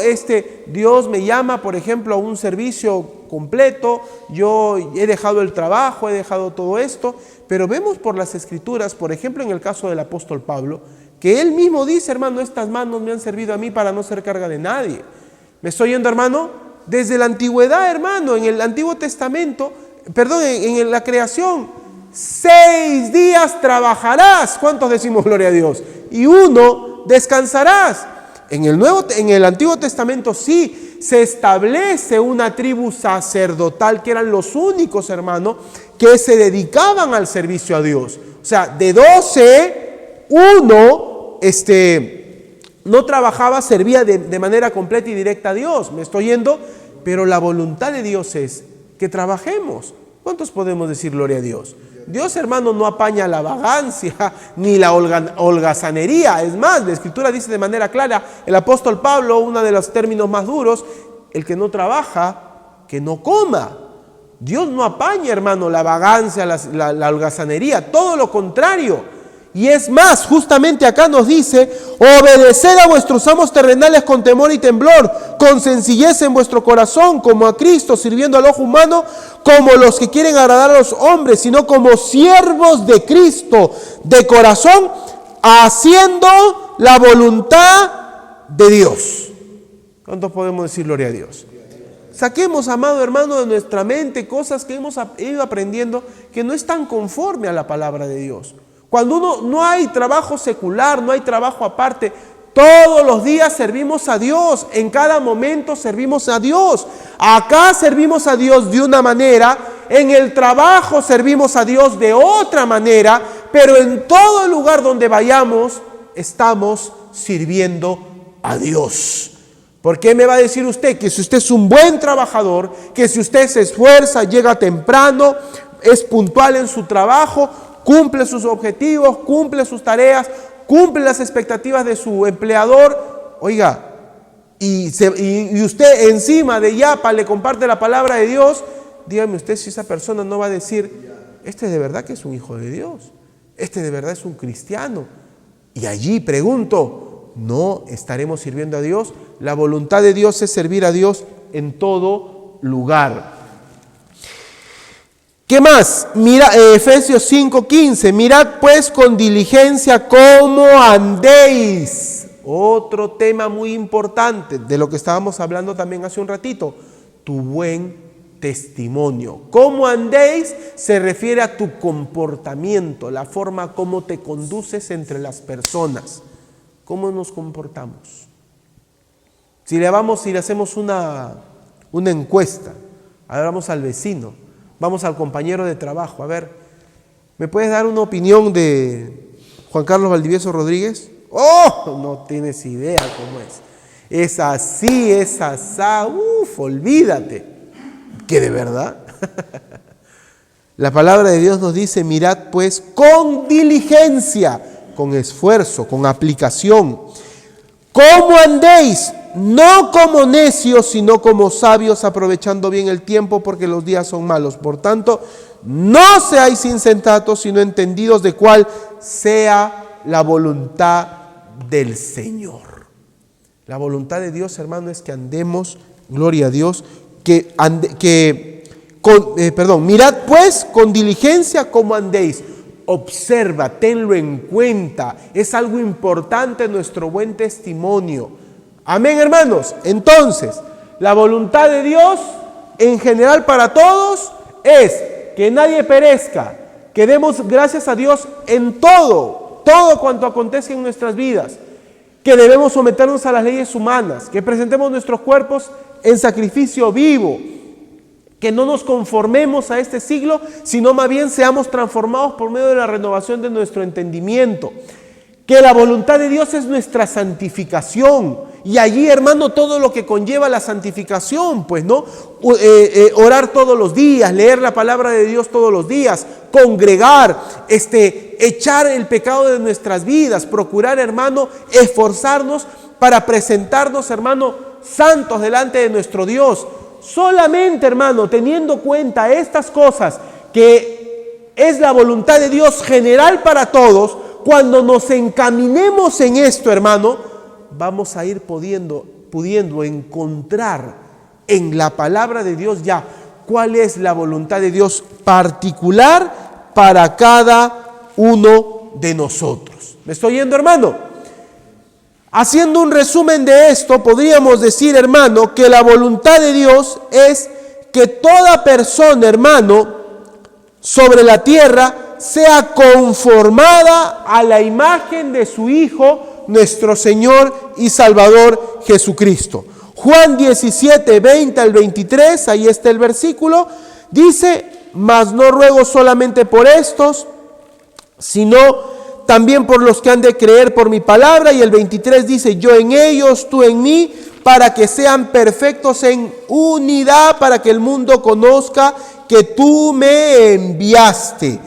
Dios me llama, por ejemplo, a un servicio completo, yo he dejado el trabajo, he dejado todo esto, pero vemos por las Escrituras, por ejemplo, en el caso del apóstol Pablo, que él mismo dice, hermano, estas manos me han servido a mí para no ser carga de nadie. ¿Me estoy oyendo, hermano? Desde la antigüedad, hermano, en el Antiguo Testamento, en la creación, 6 días trabajarás. ¿Cuántos decimos gloria a Dios? Y 1 descansarás. En el Antiguo Testamento sí se establece una tribu sacerdotal que eran los únicos, hermano, que se dedicaban al servicio a Dios. O sea, de 12, 1 no trabajaba, servía de manera completa y directa a Dios. ¿Me estoy yendo? Pero la voluntad de Dios es que trabajemos. ¿Cuántos podemos decir gloria a Dios? Dios, hermano, no apaña la vagancia ni la holgazanería. Es más, la Escritura dice de manera clara, el apóstol Pablo, uno de los términos más duros, el que no trabaja, que no coma. Dios no apaña, hermano, la vagancia, la holgazanería, todo lo contrario. Y es más, justamente acá nos dice, obedeced a vuestros amos terrenales con temor y temblor, con sencillez en vuestro corazón, como a Cristo, sirviendo al ojo humano, como los que quieren agradar a los hombres, sino como siervos de Cristo, de corazón, haciendo la voluntad de Dios. ¿Cuántos podemos decir gloria a Dios? Saquemos, amado hermano, de nuestra mente cosas que hemos ido aprendiendo que no están conforme a la palabra de Dios. Cuando no hay trabajo secular, no hay trabajo aparte, todos los días servimos a Dios, en cada momento servimos a Dios. Acá servimos a Dios de una manera, en el trabajo servimos a Dios de otra manera, pero en todo lugar donde vayamos estamos sirviendo a Dios. ¿Por qué me va a decir usted que si usted es un buen trabajador, que si usted se esfuerza, llega temprano, es puntual en su trabajo, cumple sus objetivos, cumple sus tareas, cumple las expectativas de su empleador? Oiga, y usted encima de yapa le comparte la palabra de Dios, dígame usted si esa persona no va a decir, este de verdad que es un hijo de Dios, este de verdad es un cristiano. Y allí pregunto, ¿no estaremos sirviendo a Dios? La voluntad de Dios es servir a Dios en todo lugar. ¿Qué más? Mira, Efesios 5:15, mirad pues con diligencia cómo andéis. Otro tema muy importante, de lo que estábamos hablando también hace un ratito, tu buen testimonio. Cómo andéis se refiere a tu comportamiento, la forma como te conduces entre las personas. ¿Cómo nos comportamos? Si le hacemos una encuesta, a ver, vamos al vecino, vamos al compañero de trabajo, a ver, ¿me puedes dar una opinión de Juan Carlos Valdivieso Rodríguez? ¡Oh! No tienes idea cómo es. Es así, es asá, olvídate. ¿Que de verdad? La palabra de Dios nos dice, mirad pues con diligencia, con esfuerzo, con aplicación. ¿Cómo andéis? No como necios, sino como sabios, aprovechando bien el tiempo, porque los días son malos. Por tanto, no seáis insensatos, sino entendidos de cuál sea la voluntad del Señor. La voluntad de Dios, hermano, es que andemos, gloria a Dios, mirad pues con diligencia cómo andéis. Observa, tenlo en cuenta. Es algo importante nuestro buen testimonio. Amén, hermanos. Entonces, la voluntad de Dios en general para todos es que nadie perezca, que demos gracias a Dios en todo cuanto acontece en nuestras vidas, que debemos someternos a las leyes humanas, que presentemos nuestros cuerpos en sacrificio vivo, que no nos conformemos a este siglo, sino más bien seamos transformados por medio de la renovación de nuestro entendimiento, que la voluntad de Dios es nuestra santificación, y allí, hermano, todo lo que conlleva la santificación, pues, ¿no? Orar todos los días, leer la palabra de Dios todos los días, congregar, echar el pecado de nuestras vidas, procurar, hermano, esforzarnos para presentarnos, hermano, santos delante de nuestro Dios. Solamente, hermano, teniendo cuenta estas cosas, que es la voluntad de Dios general para todos, cuando nos encaminemos en esto, hermano, vamos a ir pudiendo encontrar en la palabra de Dios ya cuál es la voluntad de Dios particular para cada uno de nosotros. ¿Me estoy yendo, hermano? Haciendo un resumen de esto, podríamos decir, hermano, que la voluntad de Dios es que toda persona, hermano, sobre la tierra sea conformada a la imagen de su Hijo, nuestro Señor y Salvador Jesucristo. Juan 17, 20 al 23, ahí está el versículo, dice, mas no ruego solamente por estos, sino también por los que han de creer por mi palabra. Y el 23 dice, yo en ellos, tú en mí, para que sean perfectos en unidad, para que el mundo conozca que tú me enviaste.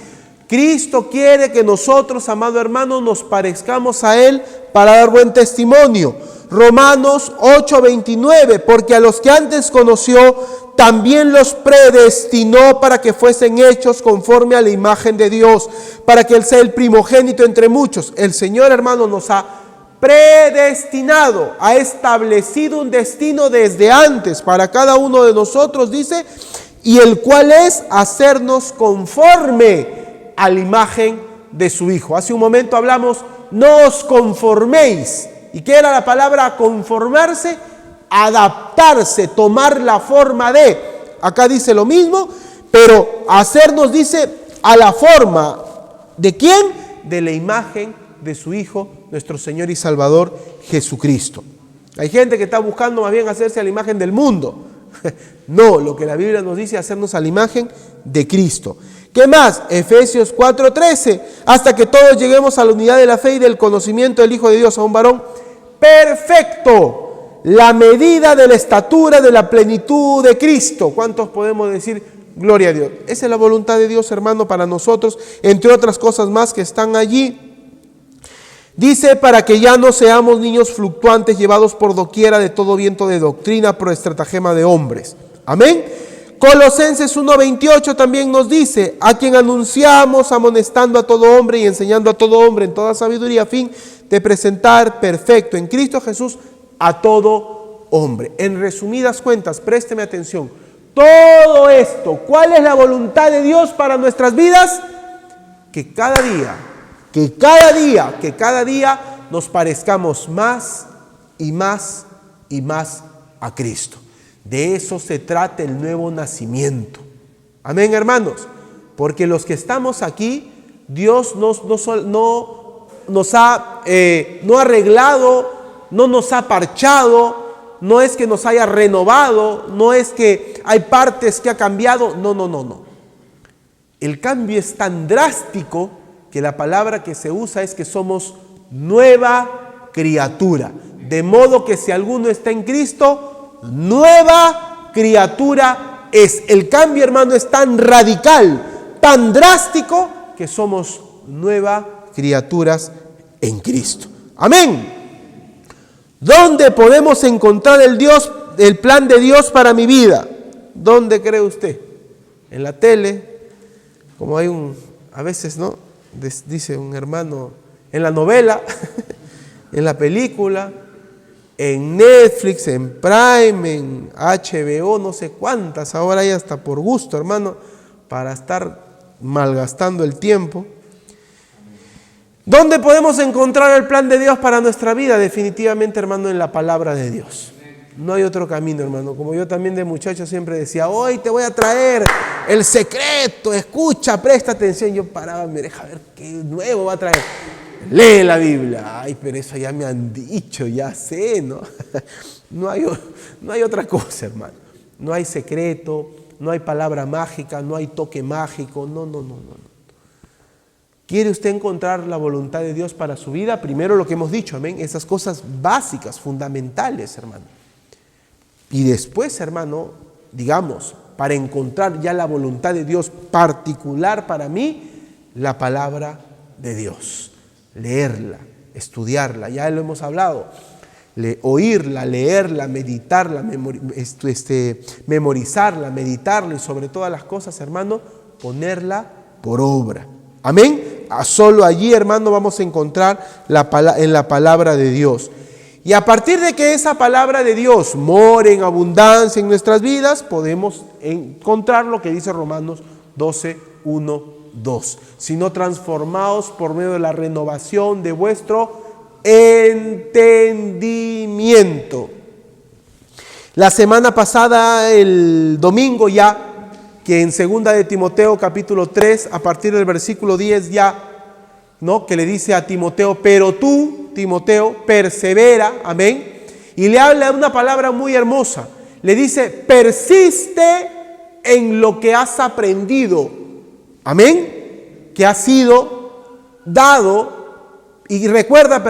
Cristo quiere que nosotros, amado hermano, nos parezcamos a Él para dar buen testimonio. Romanos 8:29, porque a los que antes conoció, también los predestinó para que fuesen hechos conforme a la imagen de Dios, para que Él sea el primogénito entre muchos. El Señor, hermano, nos ha predestinado, ha establecido un destino desde antes para cada uno de nosotros, dice, y el cual es hacernos conforme a la imagen de su Hijo. Hace un momento hablamos, no os conforméis. ¿Y qué era la palabra conformarse? Adaptarse, tomar la forma de. Acá dice lo mismo, pero hacernos, dice, a la forma ¿de quién? De la imagen de su Hijo, nuestro Señor y Salvador Jesucristo. Hay gente que está buscando más bien hacerse a la imagen del mundo. No, lo que la Biblia nos dice es hacernos a la imagen de Cristo. ¿Qué más? Efesios 4:13, hasta que todos lleguemos a la unidad de la fe y del conocimiento del Hijo de Dios, a un varón perfecto, la medida de la estatura de la plenitud de Cristo. ¿Cuántos podemos decir gloria a Dios? Esa es la voluntad de Dios, hermano, para nosotros, entre otras cosas más que están allí. Dice, para que ya no seamos niños fluctuantes, llevados por doquiera de todo viento de doctrina, por estratagema de hombres. Amén. Colosenses 1:28 también nos dice: a quien anunciamos, amonestando a todo hombre y enseñando a todo hombre en toda sabiduría, a fin de presentar perfecto en Cristo Jesús a todo hombre. En resumidas cuentas, présteme atención, todo esto, ¿cuál es la voluntad de Dios para nuestras vidas? Que cada día nos parezcamos más y más y más a Cristo. De eso se trata el nuevo nacimiento. Amén, hermanos. Porque los que estamos aquí, Dios no ha arreglado, no nos ha parchado, no es que nos haya renovado, no es que hay partes que ha cambiado, no. El cambio es tan drástico que la palabra que se usa es que somos nueva criatura. De modo que si alguno está en Cristo, nueva criatura es. El cambio, hermano, es tan radical, tan drástico, que somos nuevas criaturas en Cristo. Amén. ¿Dónde podemos encontrar el plan de Dios para mi vida? ¿Dónde cree usted? En la tele, como hay a veces, ¿no? Dice un hermano, en la novela, en la película, en Netflix, en Prime, en HBO, no sé cuántas, ahora hay hasta por gusto, hermano, para estar malgastando el tiempo. ¿Dónde podemos encontrar el plan de Dios para nuestra vida? Definitivamente, hermano, en la palabra de Dios. No hay otro camino, hermano. Como yo también de muchacho siempre decía, hoy te voy a traer el secreto, escucha, presta atención. Yo paraba, me deja ver qué nuevo va a traer. Lee la Biblia. Ay, pero eso ya me han dicho, ya sé, ¿no? No hay otra cosa, hermano. No hay secreto, no hay palabra mágica, no hay toque mágico. No. ¿Quiere usted encontrar la voluntad de Dios para su vida? Primero lo que hemos dicho, amén, esas cosas básicas, fundamentales, hermano. Y después, hermano, digamos, para encontrar ya la voluntad de Dios particular para mí, la palabra de Dios. Leerla, estudiarla, ya lo hemos hablado. Oírla, leerla, meditarla, memorizarla, meditarla y sobre todas las cosas, hermano, ponerla por obra. Amén. Solo allí, hermano, vamos a encontrar en la palabra de Dios. Y a partir de que esa palabra de Dios more en abundancia en nuestras vidas, podemos encontrar lo que dice Romanos 12, 1, 2. Sino transformaos por medio de la renovación de vuestro entendimiento. La semana pasada, el domingo ya, que en 2 de Timoteo capítulo 3, a partir del versículo 10 ya, ¿no? Que le dice a Timoteo, pero tú, Timoteo, persevera, amén. Y le habla una palabra muy hermosa. Le dice, persiste en lo que has aprendido, amén, que ha sido dado. Y recuerda,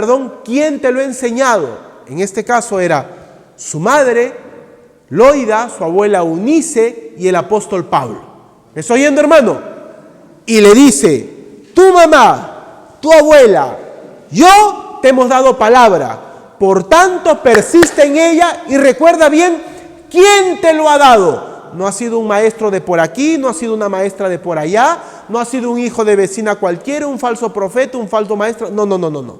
quién te lo ha enseñado. En este caso era su madre, Loida, su abuela Eunice y el apóstol Pablo. ¿Me está oyendo, hermano? Y le dice, tu mamá, tu abuela, yo te hemos dado palabra, por tanto persiste en ella y recuerda bien quién te lo ha dado. No ha sido un maestro de por aquí, no ha sido una maestra de por allá, no ha sido un hijo de vecina cualquiera, un falso profeta, un falso maestro. No.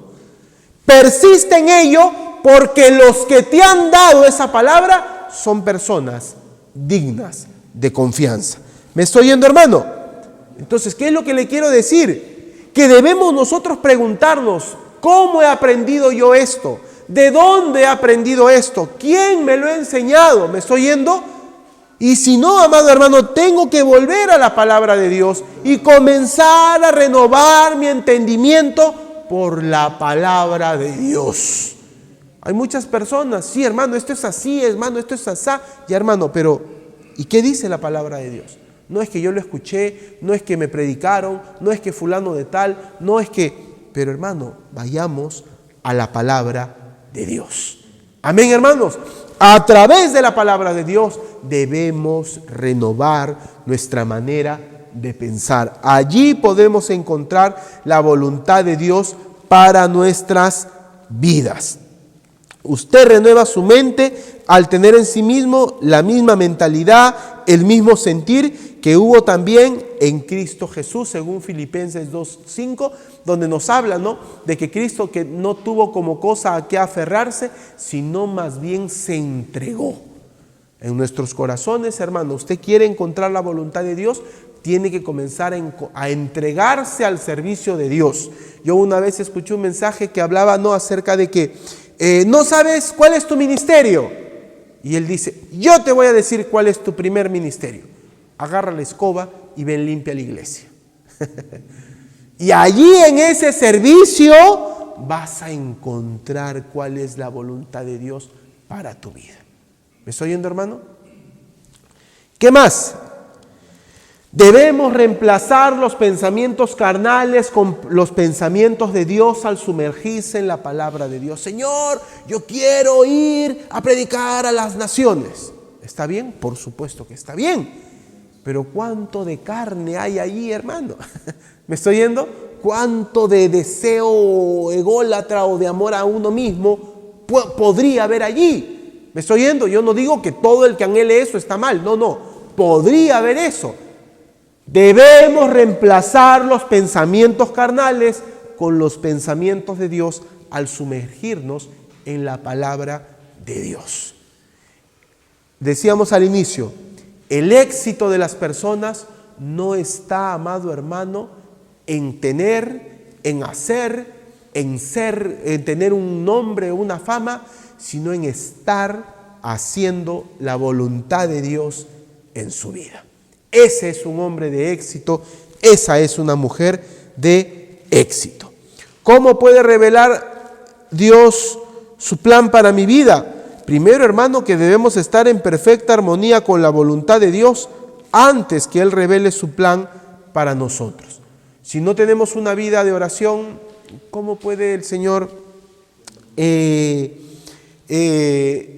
Persiste en ello porque los que te han dado esa palabra son personas dignas de confianza. ¿Me estoy oyendo, hermano? Entonces, ¿qué es lo que le quiero decir? Que debemos nosotros preguntarnos, ¿cómo he aprendido yo esto? ¿De dónde he aprendido esto? ¿Quién me lo ha enseñado? ¿Me estoy oyendo? Y si no, amado hermano, tengo que volver a la palabra de Dios y comenzar a renovar mi entendimiento por la palabra de Dios. Hay muchas personas, sí, hermano, esto es así, hermano, esto es asá. Ya, hermano, pero ¿y qué dice la palabra de Dios? No es que yo lo escuché, no es que me predicaron, no es que fulano de tal, no es que... Pero, hermano, vayamos a la palabra de Dios. Amén, hermanos. A través de la palabra de Dios debemos renovar nuestra manera de pensar. Allí podemos encontrar la voluntad de Dios para nuestras vidas. Usted renueva su mente al tener en sí mismo la misma mentalidad, el mismo sentir que hubo también en Cristo Jesús, según Filipenses 2:5, donde nos habla, ¿no?, de que Cristo, que no tuvo como cosa a qué aferrarse, sino más bien se entregó. En nuestros corazones, hermano, usted quiere encontrar la voluntad de Dios, tiene que comenzar a entregarse al servicio de Dios. Yo una vez escuché un mensaje que hablaba, ¿no?, acerca de que no sabes cuál es tu ministerio. Y él dice, yo te voy a decir cuál es tu primer ministerio. Agarra la escoba y ven limpia la iglesia. Y allí en ese servicio vas a encontrar cuál es la voluntad de Dios para tu vida. ¿Me estoy oyendo, hermano? ¿Qué más? Debemos reemplazar los pensamientos carnales con los pensamientos de Dios al sumergirse en la palabra de Dios. Señor, yo quiero ir a predicar a las naciones. ¿Está bien? Por supuesto que está bien. Pero ¿cuánto de carne hay allí, hermano? ¿Me estoy yendo? ¿Cuánto de deseo ególatra o de amor a uno mismo podría haber allí? ¿Me estoy yendo? Yo no digo que todo el que anhele eso está mal. No. Podría haber eso. Debemos reemplazar los pensamientos carnales con los pensamientos de Dios al sumergirnos en la palabra de Dios. Decíamos al inicio, el éxito de las personas no está, amado hermano, en tener, en hacer, en ser, en tener un nombre o una fama, sino en estar haciendo la voluntad de Dios en su vida. Ese es un hombre de éxito, esa es una mujer de éxito. ¿Cómo puede revelar Dios su plan para mi vida? Primero, hermano, que debemos estar en perfecta armonía con la voluntad de Dios antes que Él revele su plan para nosotros. Si no tenemos una vida de oración, ¿cómo puede el Señor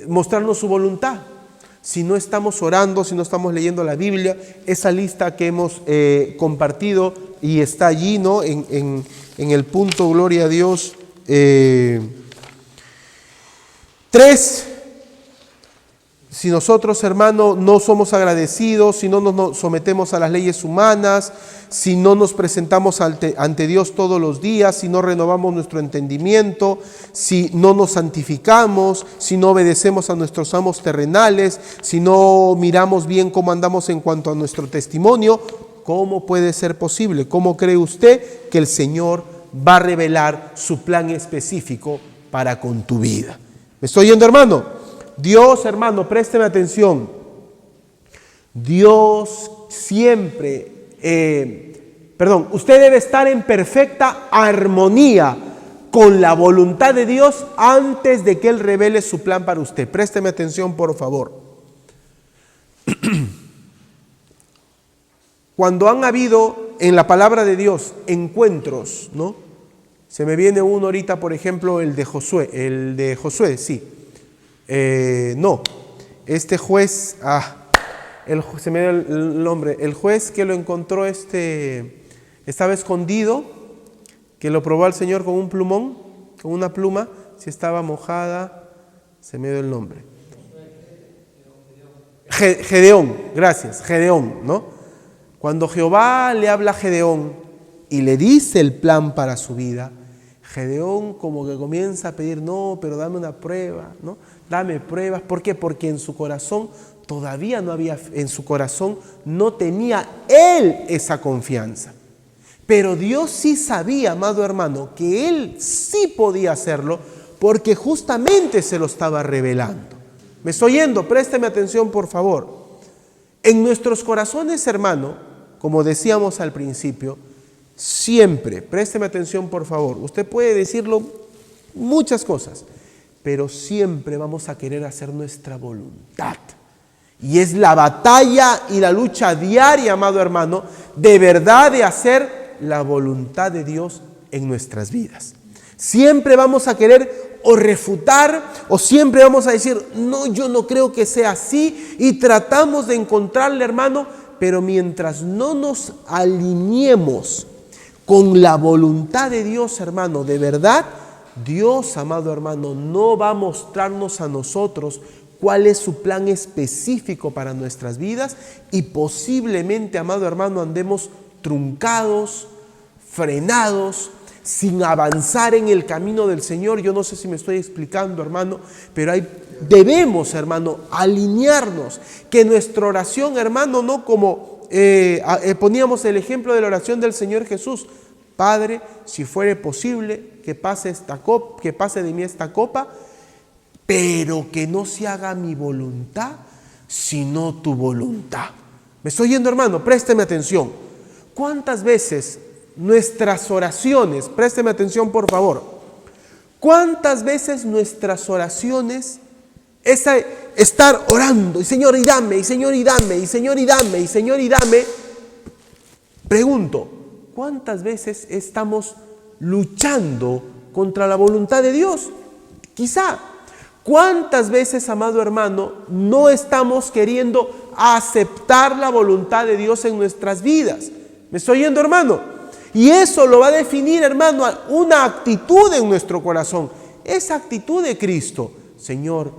mostrarnos su voluntad? Si no estamos orando, si no estamos leyendo la Biblia, esa lista que hemos compartido y está allí, ¿no?, en el punto, gloria a Dios, 3, si nosotros, hermano, no somos agradecidos, si no nos sometemos a las leyes humanas, si no nos presentamos ante Dios todos los días, si no renovamos nuestro entendimiento, si no nos santificamos, si no obedecemos a nuestros amos terrenales, si no miramos bien cómo andamos en cuanto a nuestro testimonio, ¿cómo puede ser posible? ¿Cómo cree usted que el Señor va a revelar su plan específico para con tu vida? ¿Me estoy oyendo, hermano? Dios, hermano, présteme atención. Dios siempre, usted debe estar en perfecta armonía con la voluntad de Dios antes de que Él revele su plan para usted. Présteme atención, por favor. Cuando han habido en la palabra de Dios encuentros, ¿no? Se me viene uno ahorita, por ejemplo, el de Josué, sí. Este juez, se me dio el nombre, el juez que lo encontró, estaba escondido, que lo probó al Señor con un plumón, con una pluma, si estaba mojada, se me dio el nombre. Gedeón, gracias, Gedeón, ¿no? Cuando Jehová le habla a Gedeón y le dice el plan para su vida, Gedeón como que comienza a pedir, no, pero dame una prueba, ¿no? Dame pruebas. ¿Por qué? Porque en su corazón todavía no había, en su corazón no tenía él esa confianza. Pero Dios sí sabía, amado hermano, que él sí podía hacerlo porque justamente se lo estaba revelando. ¿Me estoy oyendo? Présteme atención, por favor. En nuestros corazones, hermano, como decíamos al principio, siempre, présteme atención, por favor. Usted puede decirlo muchas cosas, pero siempre vamos a querer hacer nuestra voluntad. Y es la batalla y la lucha diaria, amado hermano, de verdad de hacer la voluntad de Dios en nuestras vidas. Siempre vamos a querer o refutar o siempre vamos a decir, no, yo no creo que sea así, y tratamos de encontrarle, hermano, pero mientras no nos alineemos con la voluntad de Dios, hermano, de verdad, Dios, amado hermano, no va a mostrarnos a nosotros cuál es su plan específico para nuestras vidas y posiblemente, amado hermano, andemos truncados, frenados, sin avanzar en el camino del Señor. Yo no sé si me estoy explicando, hermano, pero debemos, hermano, alinearnos, que nuestra oración, hermano, no como poníamos el ejemplo de la oración del Señor Jesús: Padre, si fuere posible, que pase de mí esta copa, pero que no se haga mi voluntad, sino tu voluntad. ¿Me estoy yendo, hermano? Présteme atención. ¿Cuántas veces nuestras oraciones, présteme atención por favor, cuántas veces nuestras oraciones es estar orando, y Señor, y dame, y Señor, y dame, y Señor, y dame, y Señor, y dame? Pregunto, ¿cuántas veces estamos luchando contra la voluntad de Dios? Quizá. ¿Cuántas veces, amado hermano, no estamos queriendo aceptar la voluntad de Dios en nuestras vidas? ¿Me estoy yendo, hermano? Y eso lo va a definir, hermano, una actitud en nuestro corazón. Esa actitud de Cristo: Señor,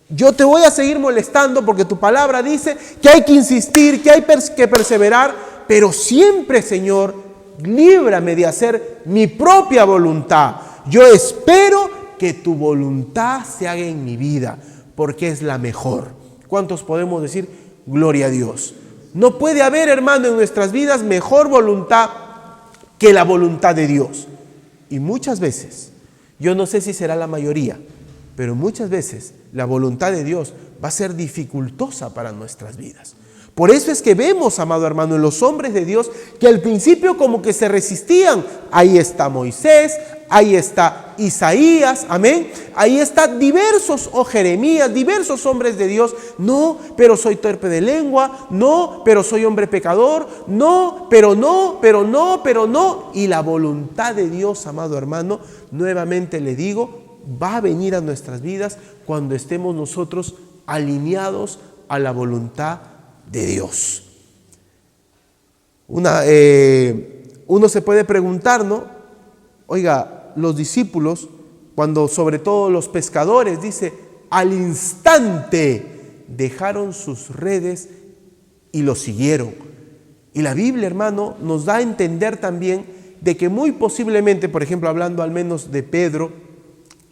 yo te voy a seguir molestando porque tu palabra dice que hay que insistir, que hay que perseverar, pero siempre, Señor, líbrame de hacer mi propia voluntad. Yo espero que tu voluntad se haga en mi vida, porque es la mejor. ¿Cuántos podemos decir gloria a Dios? No puede haber, hermano, en nuestras vidas mejor voluntad que la voluntad de Dios. Y muchas veces, yo no sé si será la mayoría, pero muchas veces la voluntad de Dios va a ser dificultosa para nuestras vidas. Por eso es que vemos, amado hermano, en los hombres de Dios que al principio como que se resistían. Ahí está Moisés, ahí está Isaías, amén. Ahí están diversos, Jeremías, diversos hombres de Dios. No, pero soy torpe de lengua. No, pero soy hombre pecador. No, pero no, pero no, pero no. Y la voluntad de Dios, amado hermano, nuevamente le digo, va a venir a nuestras vidas cuando estemos nosotros alineados a la voluntad de Dios. Uno se puede preguntar, ¿no? Oiga, los discípulos, cuando sobre todo los pescadores, dice, al instante dejaron sus redes y lo siguieron. Y la Biblia, hermano, nos da a entender también de que muy posiblemente, por ejemplo, hablando al menos de Pedro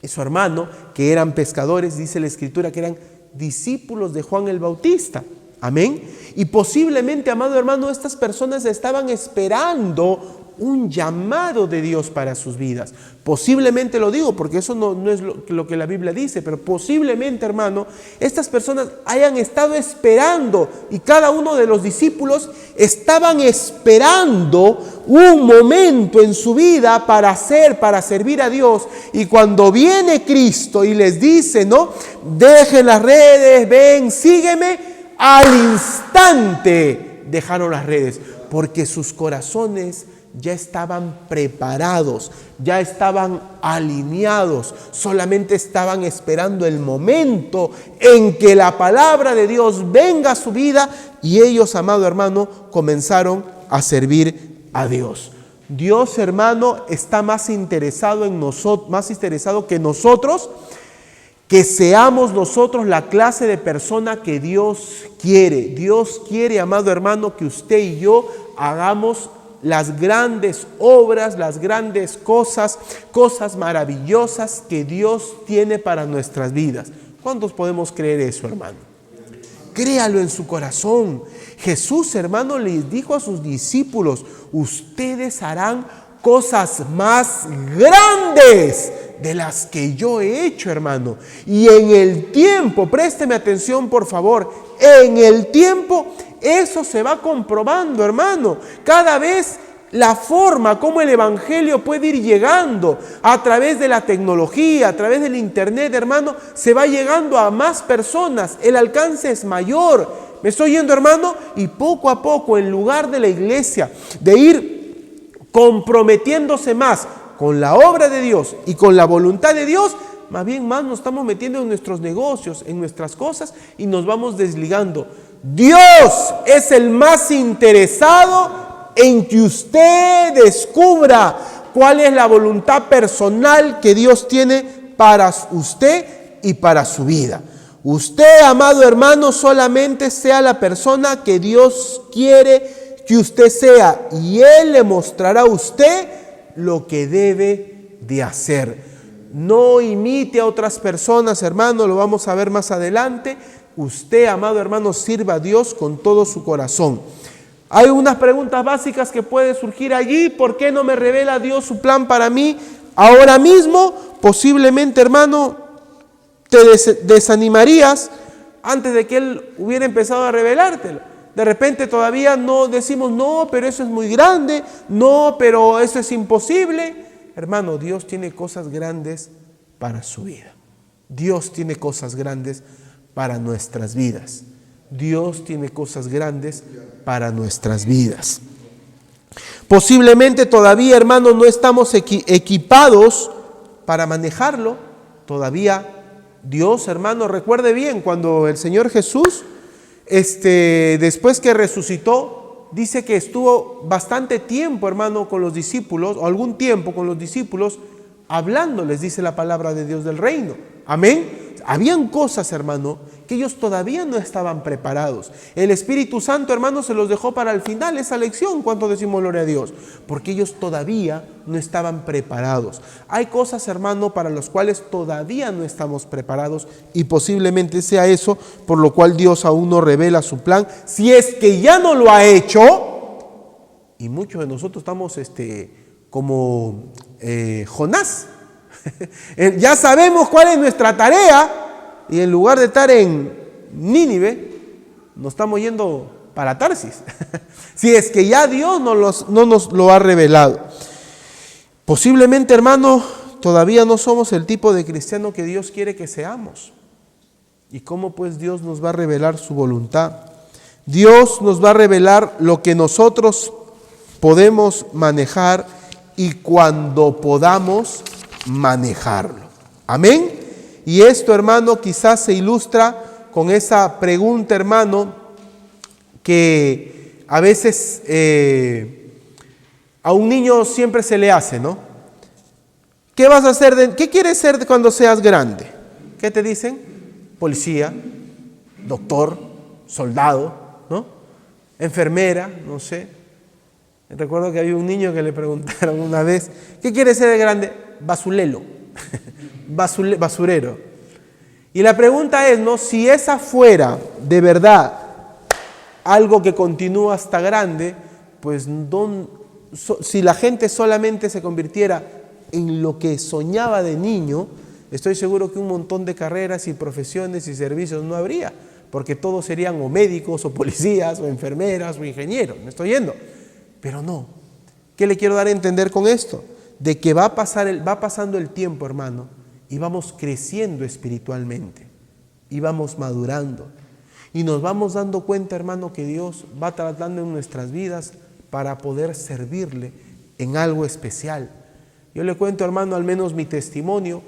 y su hermano, que eran pescadores, dice la Escritura que eran discípulos de Juan el Bautista. Amén. Y posiblemente, amado hermano, estas personas estaban esperando un llamado de Dios para sus vidas. Posiblemente, lo digo porque eso no es lo que la Biblia dice, pero posiblemente, hermano, estas personas hayan estado esperando, y cada uno de los discípulos estaban esperando un momento en su vida para servir a Dios. Y cuando viene Cristo y les dice, ¿no? Dejen las redes, ven, sígueme. Al instante dejaron las redes, porque sus corazones ya estaban preparados, ya estaban alineados, solamente estaban esperando el momento en que la palabra de Dios venga a su vida, y ellos, amado hermano, comenzaron a servir a Dios. Dios, hermano, está más interesado en nosotros, más interesado que nosotros, que seamos nosotros la clase de persona que Dios quiere. Dios quiere, amado hermano, que usted y yo hagamos las grandes obras, las grandes cosas maravillosas que Dios tiene para nuestras vidas. ¿Cuántos podemos creer eso, hermano? Créalo en su corazón. Jesús, hermano, les dijo a sus discípulos: ustedes harán cosas más grandes de las que yo he hecho, hermano. Y en el tiempo, présteme atención por favor, en el tiempo eso se va comprobando, hermano. Cada vez la forma como el evangelio puede ir llegando a través de la tecnología, a través del internet, hermano, se va llegando a más personas, el alcance es mayor. ¿Me estoy yendo, hermano? Y poco a poco, en lugar de la iglesia de ir comprometiéndose más con la obra de Dios y con la voluntad de Dios, más bien más nos estamos metiendo en nuestros negocios, en nuestras cosas, y nos vamos desligando. Dios es el más interesado en que usted descubra cuál es la voluntad personal que Dios tiene para usted y para su vida. Usted, amado hermano, solamente sea la persona que Dios quiere que usted sea, y Él le mostrará a usted lo que debe de hacer. No imite a otras personas, hermano, lo vamos a ver más adelante. Usted, amado hermano, sirva a Dios con todo su corazón. Hay unas preguntas básicas que pueden surgir allí. ¿Por qué no me revela Dios su plan para mí ahora mismo? Posiblemente, hermano, te desanimarías antes de que Él hubiera empezado a revelártelo. De repente todavía no decimos, no, pero eso es muy grande, no, pero eso es imposible. Hermano, Dios tiene cosas grandes para su vida. Dios tiene cosas grandes para nuestras vidas. Dios tiene cosas grandes para nuestras vidas. Posiblemente todavía, hermano, no estamos equipados para manejarlo. Todavía Dios, hermano, recuerde bien, cuando el Señor Jesús, después que resucitó, dice que estuvo bastante tiempo, hermano, con los discípulos, o algún tiempo con los discípulos, hablándoles, dice la palabra de Dios del reino. Amén. Habían cosas, hermano, que ellos todavía no estaban preparados. El Espíritu Santo, hermano, se los dejó para el final esa lección. ¿Cuánto decimos gloria a Dios? Porque ellos todavía no estaban preparados. Hay cosas, hermano, para las cuales todavía no estamos preparados, y posiblemente sea eso por lo cual Dios aún no revela su plan, si es que ya no lo ha hecho. Y muchos de nosotros estamos como Jonás. Ya sabemos cuál es nuestra tarea, y en lugar de estar en Nínive, nos estamos yendo para Tarsis. Si es que ya Dios no nos lo ha revelado. Posiblemente, hermano, todavía no somos el tipo de cristiano que Dios quiere que seamos. ¿Y cómo pues Dios nos va a revelar su voluntad? Dios nos va a revelar lo que nosotros podemos manejar y cuando podamos manejarlo. Amén. Y esto, hermano, quizás se ilustra con esa pregunta, hermano, que a veces a un niño siempre se le hace, ¿no? ¿Qué vas a hacer? ¿Qué quieres ser cuando seas grande? ¿Qué te dicen? Policía, doctor, soldado, ¿no? Enfermera, no sé. Recuerdo que había un niño que le preguntaron una vez, ¿qué quieres ser de grande? Basulelo, basurero. Y la pregunta es, ¿no? Si esa fuera de verdad algo que continúa hasta grande, pues si la gente solamente se convirtiera en lo que soñaba de niño, estoy seguro que un montón de carreras y profesiones y servicios no habría, porque todos serían o médicos o policías o enfermeras o ingenieros. ¿Me estoy yendo? Pero no. ¿Qué le quiero dar a entender con esto? De que va pasando el tiempo, hermano, y vamos creciendo espiritualmente, y vamos madurando, y nos vamos dando cuenta, hermano, que Dios va tratando en nuestras vidas para poder servirle en algo especial. Yo le cuento, hermano, al menos mi testimonio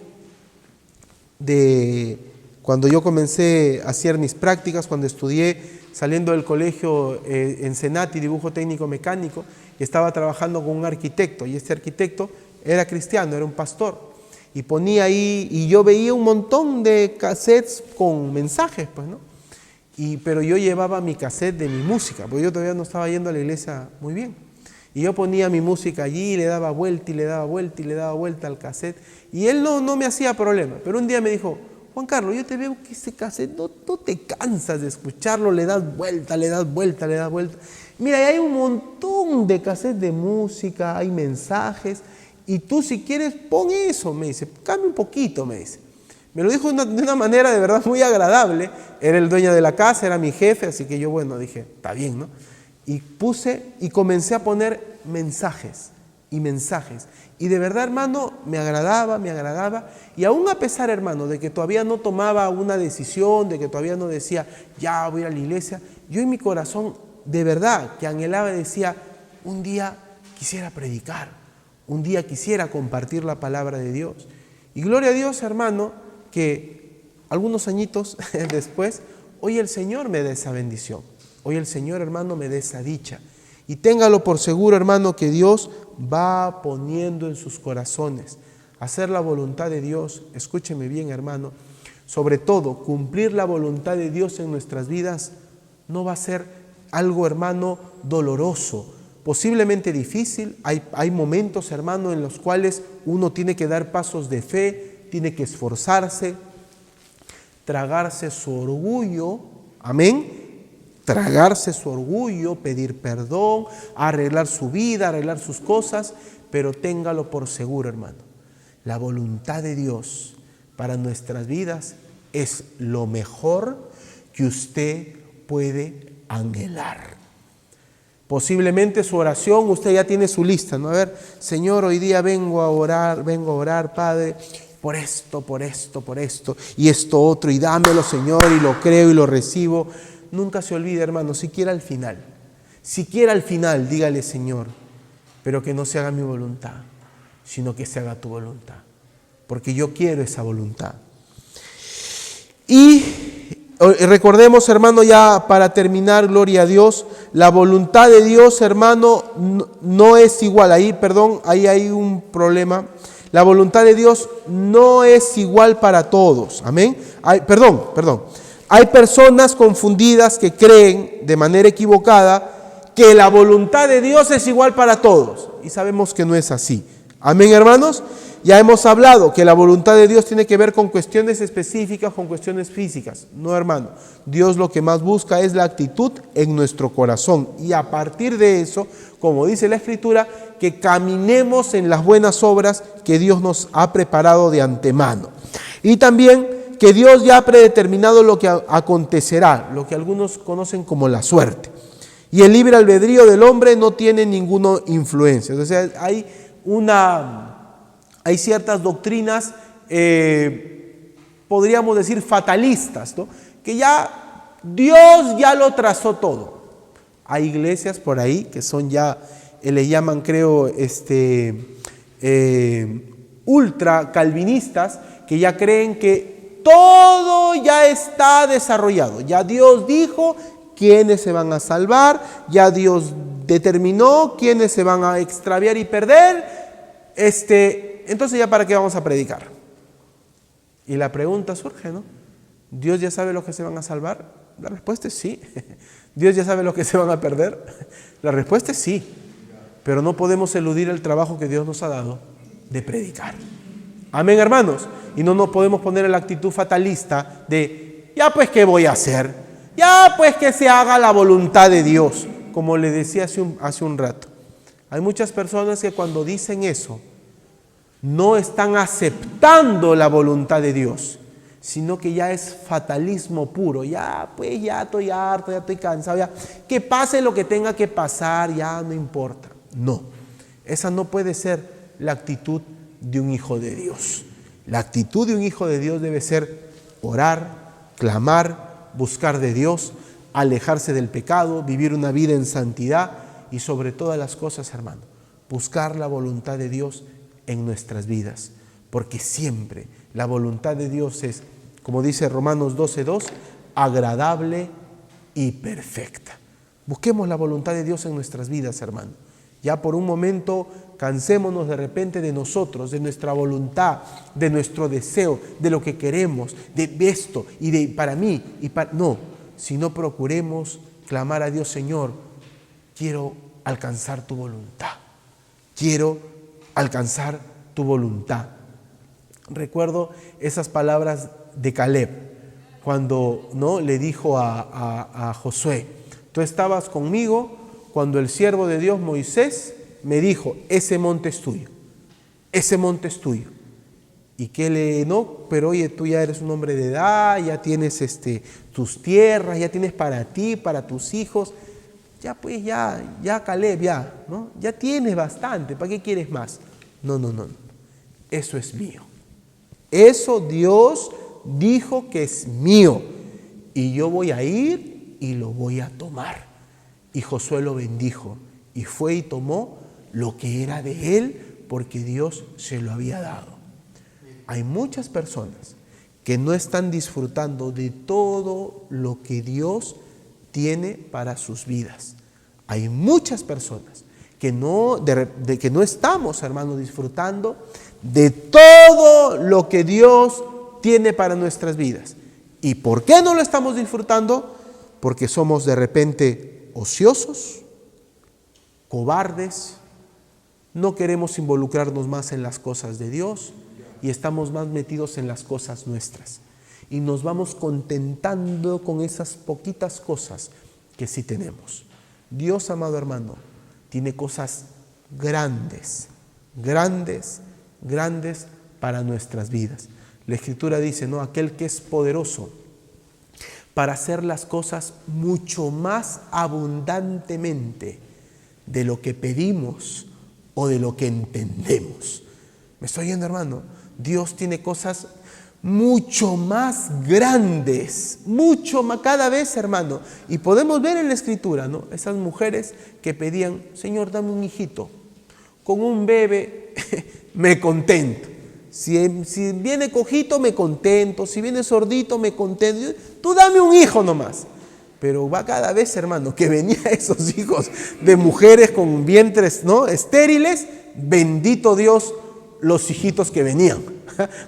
de cuando yo comencé a hacer mis prácticas, cuando estudié saliendo del colegio en Senati, dibujo técnico mecánico, y estaba trabajando con un arquitecto, y este arquitecto era cristiano, era un pastor, y ponía ahí, y yo veía un montón de cassettes con mensajes, pues, ¿no? Pero yo llevaba mi cassette de mi música, porque yo todavía no estaba yendo a la iglesia muy bien, y yo ponía mi música allí, y le daba vuelta, y le daba vuelta, y le daba vuelta al cassette, y él no me hacía problema, pero un día me dijo, Juan Carlos, yo te veo que ese cassette no te cansas de escucharlo, le das vuelta, le das vuelta, le das vuelta. Mira, hay un montón de cassettes de música, hay mensajes, y tú si quieres pon eso, me dice, cambia un poquito, me dice. Me lo dijo de una manera de verdad muy agradable, era el dueño de la casa, era mi jefe, así que yo, bueno, dije, está bien, ¿no? Y comencé a poner mensajes y mensajes. Y de verdad, hermano, me agradaba, y aún a pesar, hermano, de que todavía no tomaba una decisión, de que todavía no decía, ya voy a ir a la iglesia, yo en mi corazón, de verdad, que anhelaba y decía, un día quisiera predicar, un día quisiera compartir la palabra de Dios. Y gloria a Dios, hermano, que algunos añitos después, hoy el Señor me da esa bendición, hoy el Señor, hermano, me da esa dicha. Y téngalo por seguro, hermano, que Dios va poniendo en sus corazones hacer la voluntad de Dios. Escúcheme bien, hermano. sobre todo, cumplir la voluntad de Dios en nuestras vidas no va a ser algo, hermano, doloroso, posiblemente difícil. Hay momentos, hermano, en los cuales uno tiene que dar pasos de fe, tiene que esforzarse, tragarse su orgullo, amén, tragarse su orgullo, pedir perdón, arreglar su vida, arreglar sus cosas, pero téngalo por seguro, hermano. La voluntad de Dios para nuestras vidas es lo mejor que usted puede anhelar. Posiblemente su oración, usted ya tiene su lista, ¿no? A ver, Señor, hoy día vengo a orar, Padre, por esto, y esto otro, y dámelo, Señor, y lo creo y lo recibo. Nunca se olvide, hermano, siquiera al final, dígale, Señor, pero que no se haga mi voluntad, sino que se haga tu voluntad, porque yo quiero esa voluntad. Y recordemos, hermano, ya para terminar, gloria a Dios, la voluntad de Dios, hermano, no es igual. Ahí hay un problema. La voluntad de Dios no es igual para todos. Amén. Hay personas confundidas que creen de manera equivocada que la voluntad de Dios es igual para todos. Y sabemos que no es así. Amén, hermanos. Ya hemos hablado que la voluntad de Dios tiene que ver con cuestiones específicas, con cuestiones físicas. No, hermano. Dios lo que más busca es la actitud en nuestro corazón. Y a partir de eso, como dice la Escritura, que caminemos en las buenas obras que Dios nos ha preparado de antemano. Y también que Dios ya ha predeterminado lo que acontecerá, lo que algunos conocen como la suerte. Y el libre albedrío del hombre no tiene ninguna influencia. O sea, hay ciertas doctrinas, podríamos decir fatalistas, ¿no? Que ya Dios ya lo trazó todo. Hay iglesias por ahí que son ya, le llaman creo, ultra calvinistas, que ya creen que todo ya está desarrollado. Ya Dios dijo quiénes se van a salvar, ya Dios determinó quiénes se van a extraviar y perder. Entonces ya para qué vamos a predicar. Y la pregunta surge, ¿no? ¿Dios ya sabe los que se van a salvar? La respuesta es sí. ¿Dios ya sabe los que se van a perder? La respuesta es sí. Pero no podemos eludir el trabajo que Dios nos ha dado de predicar. Amén, hermanos. Y no nos podemos poner en la actitud fatalista de, ya pues, ¿qué voy a hacer? Ya pues que se haga la voluntad de Dios. Como le decía hace un rato. Hay muchas personas que cuando dicen eso, no están aceptando la voluntad de Dios, sino que ya es fatalismo puro. Ya, pues ya estoy harto, ya estoy cansado, ya que pase lo que tenga que pasar, ya no importa. No, esa no puede ser la actitud de un hijo de Dios. La actitud de un hijo de Dios debe ser orar, clamar, buscar de Dios, alejarse del pecado, vivir una vida en santidad y sobre todas las cosas, hermano, buscar la voluntad de Dios en nuestras vidas, porque siempre la voluntad de Dios es, como dice Romanos 12:2, agradable y perfecta. Busquemos la voluntad de Dios en nuestras vidas, hermano. Ya por un momento cansémonos de repente de nosotros, de nuestra voluntad, de nuestro deseo, de lo que queremos, de esto y de para mí y para no, sino procuremos clamar a Dios, Señor, quiero alcanzar tu voluntad. Quiero alcanzar tu voluntad. Recuerdo esas palabras de Caleb, cuando ¿no? le dijo a Josué, tú estabas conmigo cuando el siervo de Dios Moisés me dijo, ese monte es tuyo, ese monte es tuyo. Y que pero oye, tú ya eres un hombre de edad, ya tienes tus tierras, ya tienes para ti, para tus hijos. Ya pues, ya Caleb, ¿no? Ya tienes bastante, ¿para qué quieres más? No, eso es mío. Eso Dios dijo que es mío. Y yo voy a ir y lo voy a tomar. Y Josué lo bendijo. Y fue y tomó lo que era de él, porque Dios se lo había dado. Hay muchas personas que no están disfrutando de todo lo que Dios tiene para sus vidas. Hay muchas personas que no estamos, hermanos, disfrutando de todo lo que Dios tiene para nuestras vidas. ¿Y por qué no lo estamos disfrutando? Porque somos de repente ociosos, cobardes, no queremos involucrarnos más en las cosas de Dios y estamos más metidos en las cosas nuestras. Y nos vamos contentando con esas poquitas cosas que sí tenemos. Dios, amado hermano, tiene cosas grandes, grandes, grandes para nuestras vidas. La Escritura dice, ¿no? Aquel que es poderoso para hacer las cosas mucho más abundantemente de lo que pedimos o de lo que entendemos. ¿Me estoy oyendo, hermano? Dios tiene cosas mucho más grandes, mucho más, cada vez, hermano. Y podemos ver en la Escritura, ¿no? Esas mujeres que pedían, Señor, dame un hijito. Con un bebé me contento. Si viene cojito, me contento. Si viene sordito, me contento. Tú dame un hijo nomás. Pero va cada vez, hermano, que venían esos hijos de mujeres con vientres, ¿no?, estériles. Bendito Dios, los hijitos que venían.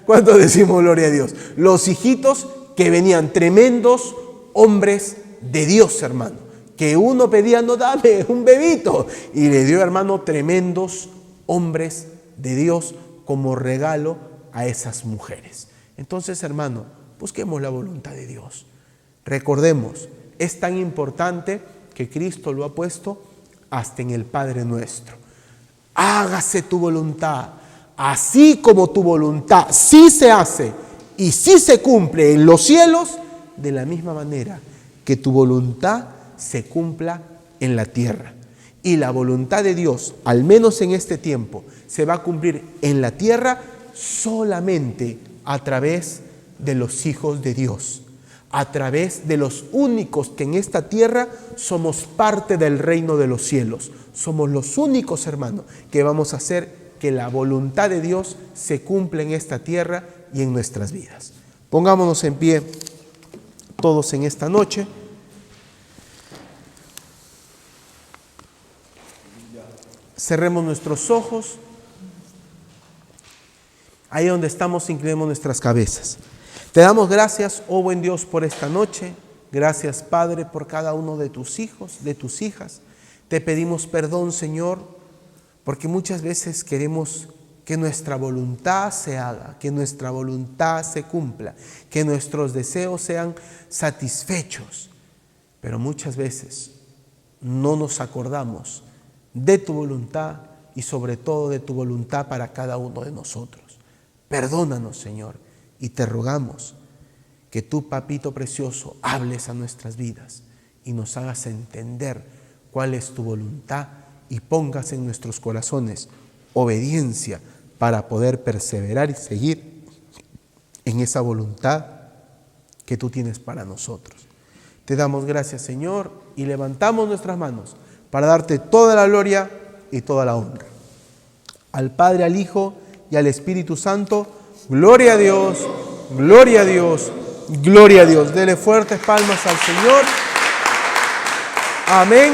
¿Cuánto decimos gloria a Dios? Los hijitos que venían, tremendos hombres de Dios, hermano. Que uno pedía, no, dame un bebito. Y le dio, hermano, tremendos hombres de Dios como regalo a esas mujeres. Entonces, hermano, busquemos la voluntad de Dios. Recordemos, es tan importante que Cristo lo ha puesto hasta en el Padre Nuestro. Hágase tu voluntad, así como tu voluntad sí se hace y sí se cumple en los cielos, de la misma manera que tu voluntad se cumpla en la tierra. Y la voluntad de Dios, al menos en este tiempo, se va a cumplir en la tierra solamente a través de los hijos de Dios, a través de los únicos que en esta tierra somos parte del reino de los cielos. Somos los únicos, hermanos, que vamos a hacer que la voluntad de Dios se cumpla en esta tierra y en nuestras vidas. Pongámonos en pie todos en esta noche. Cerremos nuestros ojos. Ahí donde estamos, inclinemos nuestras cabezas. Te damos gracias, oh buen Dios, por esta noche. Gracias, Padre, por cada uno de tus hijos, de tus hijas. Te pedimos perdón, Señor, porque muchas veces queremos que nuestra voluntad se haga, que nuestra voluntad se cumpla, que nuestros deseos sean satisfechos. Pero muchas veces no nos acordamos de tu voluntad y sobre todo de tu voluntad para cada uno de nosotros. Perdónanos, Señor, y te rogamos que tú, Papito precioso, hables a nuestras vidas y nos hagas entender cuál es tu voluntad y pongas en nuestros corazones obediencia para poder perseverar y seguir en esa voluntad que tú tienes para nosotros. Te damos gracias, Señor, y levantamos nuestras manos para darte toda la gloria y toda la honra. Al Padre, al Hijo y al Espíritu Santo, gloria a Dios, gloria a Dios, gloria a Dios. Dele fuertes palmas al Señor. Amén.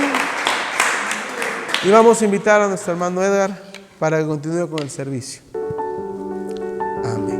Y vamos a invitar a nuestro hermano Edgar para que continúe con el servicio. Amén.